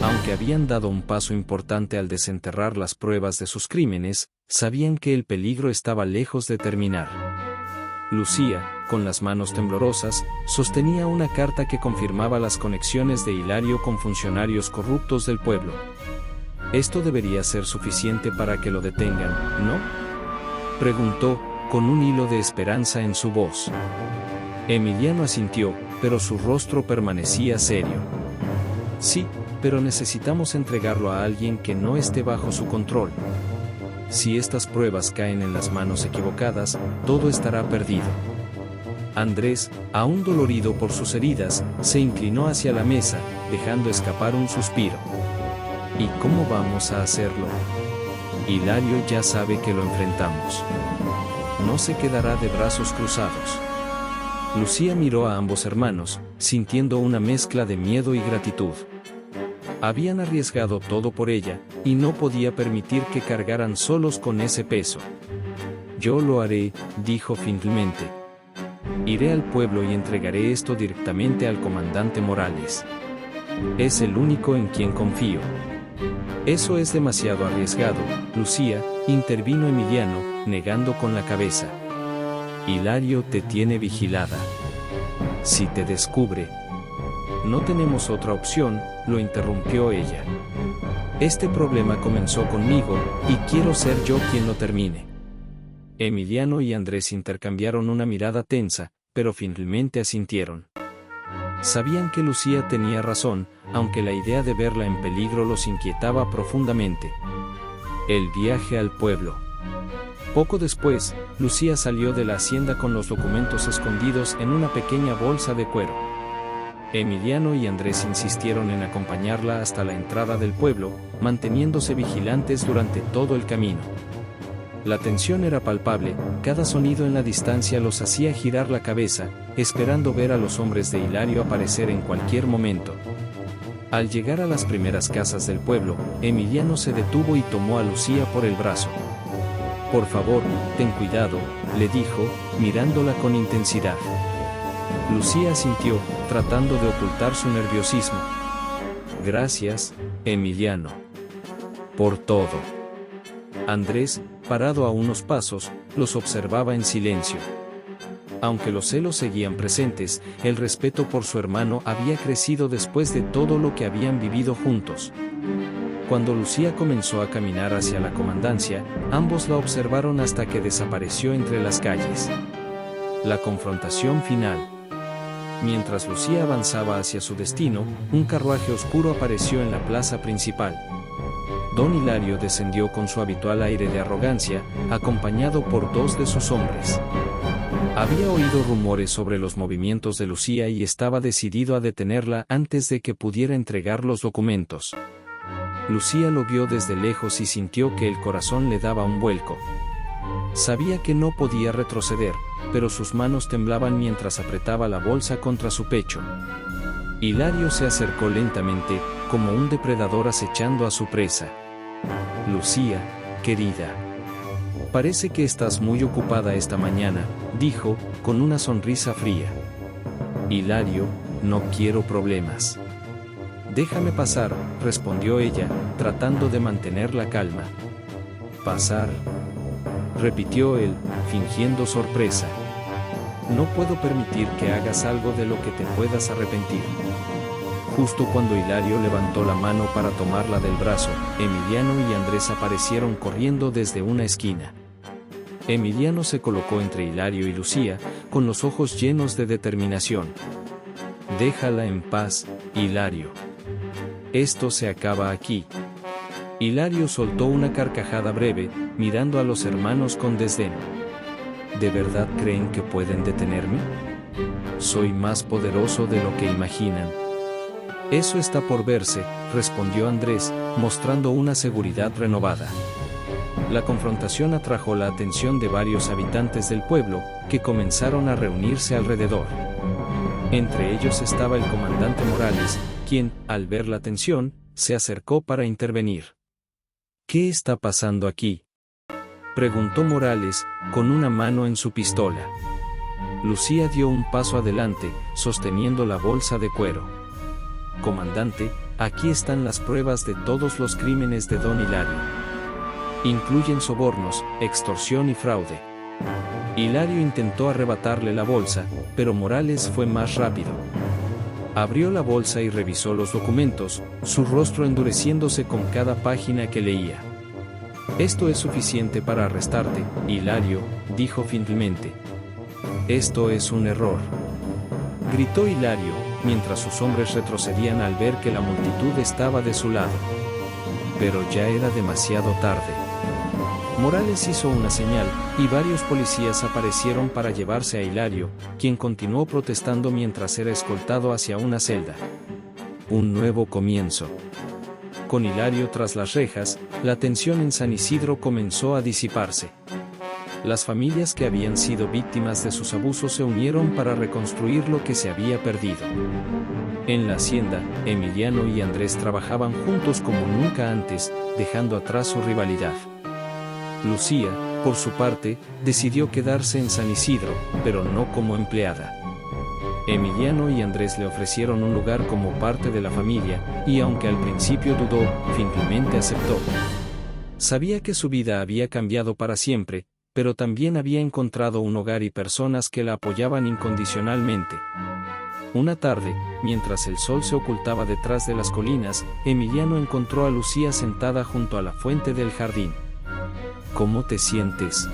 Aunque habían dado un paso importante al desenterrar las pruebas de sus crímenes, sabían que el peligro estaba lejos de terminar. Lucía, con las manos temblorosas, sostenía una carta que confirmaba las conexiones de Hilario con funcionarios corruptos del pueblo. «Esto debería ser suficiente para que lo detengan, ¿no?», preguntó, con un hilo de esperanza en su voz. Emiliano asintió, pero su rostro permanecía serio. «Sí, pero necesitamos entregarlo a alguien que no esté bajo su control. Si estas pruebas caen en las manos equivocadas, todo estará perdido». Andrés, aún dolorido por sus heridas, se inclinó hacia la mesa, dejando escapar un suspiro. «¿Y cómo vamos a hacerlo? Hilario ya sabe que lo enfrentamos. No se quedará de brazos cruzados». Lucía miró a ambos hermanos, sintiendo una mezcla de miedo y gratitud. Habían arriesgado todo por ella, y no podía permitir que cargaran solos con ese peso. «Yo lo haré», dijo finalmente. «Iré al pueblo y entregaré esto directamente al comandante Morales. Es el único en quien confío». «Eso es demasiado arriesgado, Lucía», intervino Emiliano, negando con la cabeza. «Hilario te tiene vigilada. Si te descubre...». «No tenemos otra opción», lo interrumpió ella. «Este problema comenzó conmigo, y quiero ser yo quien lo termine». Emiliano y Andrés intercambiaron una mirada tensa, pero finalmente asintieron. Sabían que Lucía tenía razón, aunque la idea de verla en peligro los inquietaba profundamente. El viaje al pueblo. Poco después, Lucía salió de la hacienda con los documentos escondidos en una pequeña bolsa de cuero. Emiliano y Andrés insistieron en acompañarla hasta la entrada del pueblo, manteniéndose vigilantes durante todo el camino. La tensión era palpable, cada sonido en la distancia los hacía girar la cabeza, esperando ver a los hombres de Hilario aparecer en cualquier momento. Al llegar a las primeras casas del pueblo, Emiliano se detuvo y tomó a Lucía por el brazo. «Por favor, ten cuidado», le dijo, mirándola con intensidad. Lucía asintió, tratando de ocultar su nerviosismo. «Gracias, Emiliano. Por todo». Andrés, parado a unos pasos, los observaba en silencio. Aunque los celos seguían presentes, el respeto por su hermano había crecido después de todo lo que habían vivido juntos. Cuando Lucía comenzó a caminar hacia la comandancia, ambos la observaron hasta que desapareció entre las calles. La confrontación final. Mientras Lucía avanzaba hacia su destino, un carruaje oscuro apareció en la plaza principal. Don Hilario descendió con su habitual aire de arrogancia, acompañado por dos de sus hombres. Había oído rumores sobre los movimientos de Lucía y estaba decidido a detenerla antes de que pudiera entregar los documentos. Lucía lo vio desde lejos y sintió que el corazón le daba un vuelco. Sabía que no podía retroceder, pero sus manos temblaban mientras apretaba la bolsa contra su pecho. Hilario se acercó lentamente, como un depredador acechando a su presa. «Lucía, querida. Parece que estás muy ocupada esta mañana», dijo, con una sonrisa fría. «Hilario, no quiero problemas». «Déjame pasar», respondió ella, tratando de mantener la calma. «Pasar», repitió él, fingiendo sorpresa. «No puedo permitir que hagas algo de lo que te puedas arrepentir». Justo cuando Hilario levantó la mano para tomarla del brazo, Emiliano y Andrés aparecieron corriendo desde una esquina. Emiliano se colocó entre Hilario y Lucía, con los ojos llenos de determinación. «Déjala en paz, Hilario. Esto se acaba aquí». Hilario soltó una carcajada breve, mirando a los hermanos con desdén. «¿De verdad creen que pueden detenerme? Soy más poderoso de lo que imaginan». «Eso está por verse», respondió Andrés, mostrando una seguridad renovada. La confrontación atrajo la atención de varios habitantes del pueblo, que comenzaron a reunirse alrededor. Entre ellos estaba el comandante Morales, quien, al ver la tensión, se acercó para intervenir. ¿Qué está pasando aquí?, preguntó Morales, con una mano en su pistola. Lucía dio un paso adelante, sosteniendo la bolsa de cuero. Comandante, aquí están las pruebas de todos los crímenes de don Hilario. Incluyen sobornos, extorsión y fraude. Hilario intentó arrebatarle la bolsa, pero Morales fue más rápido. Abrió la bolsa y revisó los documentos, su rostro endureciéndose con cada página que leía. «Esto es suficiente para arrestarte, Hilario», dijo finalmente. «Esto es un error», gritó Hilario, mientras sus hombres retrocedían al ver que la multitud estaba de su lado. Pero ya era demasiado tarde. Morales hizo una señal, y varios policías aparecieron para llevarse a Hilario, quien continuó protestando mientras era escoltado hacia una celda. Un nuevo comienzo. Con Hilario tras las rejas, la tensión en San Isidro comenzó a disiparse. Las familias que habían sido víctimas de sus abusos se unieron para reconstruir lo que se había perdido. En la hacienda, Emiliano y Andrés trabajaban juntos como nunca antes, dejando atrás su rivalidad. Lucía, por su parte, decidió quedarse en San Isidro, pero no como empleada. Emiliano y Andrés le ofrecieron un lugar como parte de la familia, y aunque al principio dudó, finalmente aceptó. Sabía que su vida había cambiado para siempre, pero también había encontrado un hogar y personas que la apoyaban incondicionalmente. Una tarde, mientras el sol se ocultaba detrás de las colinas, Emiliano encontró a Lucía sentada junto a la fuente del jardín. «¿Cómo te sientes?»,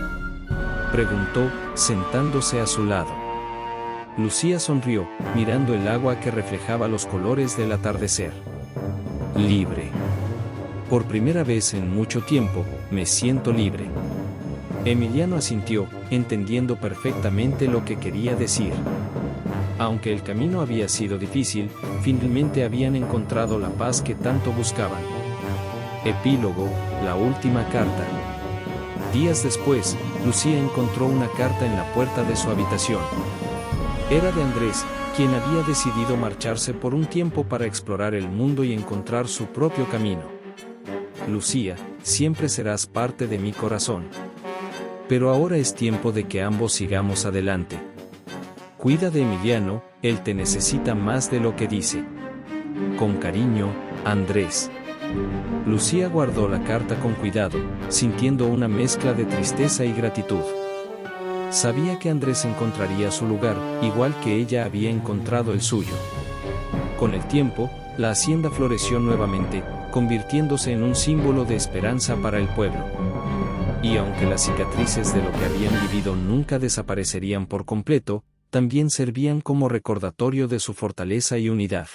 preguntó, sentándose a su lado. Lucía sonrió, mirando el agua que reflejaba los colores del atardecer. «Libre. Por primera vez en mucho tiempo, me siento libre». Emiliano asintió, entendiendo perfectamente lo que quería decir. Aunque el camino había sido difícil, finalmente habían encontrado la paz que tanto buscaban. Epílogo, la última carta. Días después, Lucía encontró una carta en la puerta de su habitación. Era de Andrés, quien había decidido marcharse por un tiempo para explorar el mundo y encontrar su propio camino. «Lucía, siempre serás parte de mi corazón. Pero ahora es tiempo de que ambos sigamos adelante. Cuida de Emiliano, él te necesita más de lo que dice. Con cariño, Andrés». Lucía guardó la carta con cuidado, sintiendo una mezcla de tristeza y gratitud. Sabía que Andrés encontraría su lugar, igual que ella había encontrado el suyo. Con el tiempo, la hacienda floreció nuevamente, convirtiéndose en un símbolo de esperanza para el pueblo. Y aunque las cicatrices de lo que habían vivido nunca desaparecerían por completo, también servían como recordatorio de su fortaleza y unidad.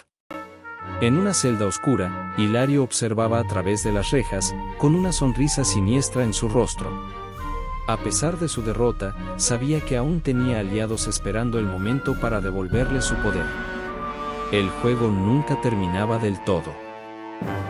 En una celda oscura, Hilario observaba a través de las rejas, con una sonrisa siniestra en su rostro. A pesar de su derrota, sabía que aún tenía aliados esperando el momento para devolverle su poder. El juego nunca terminaba del todo.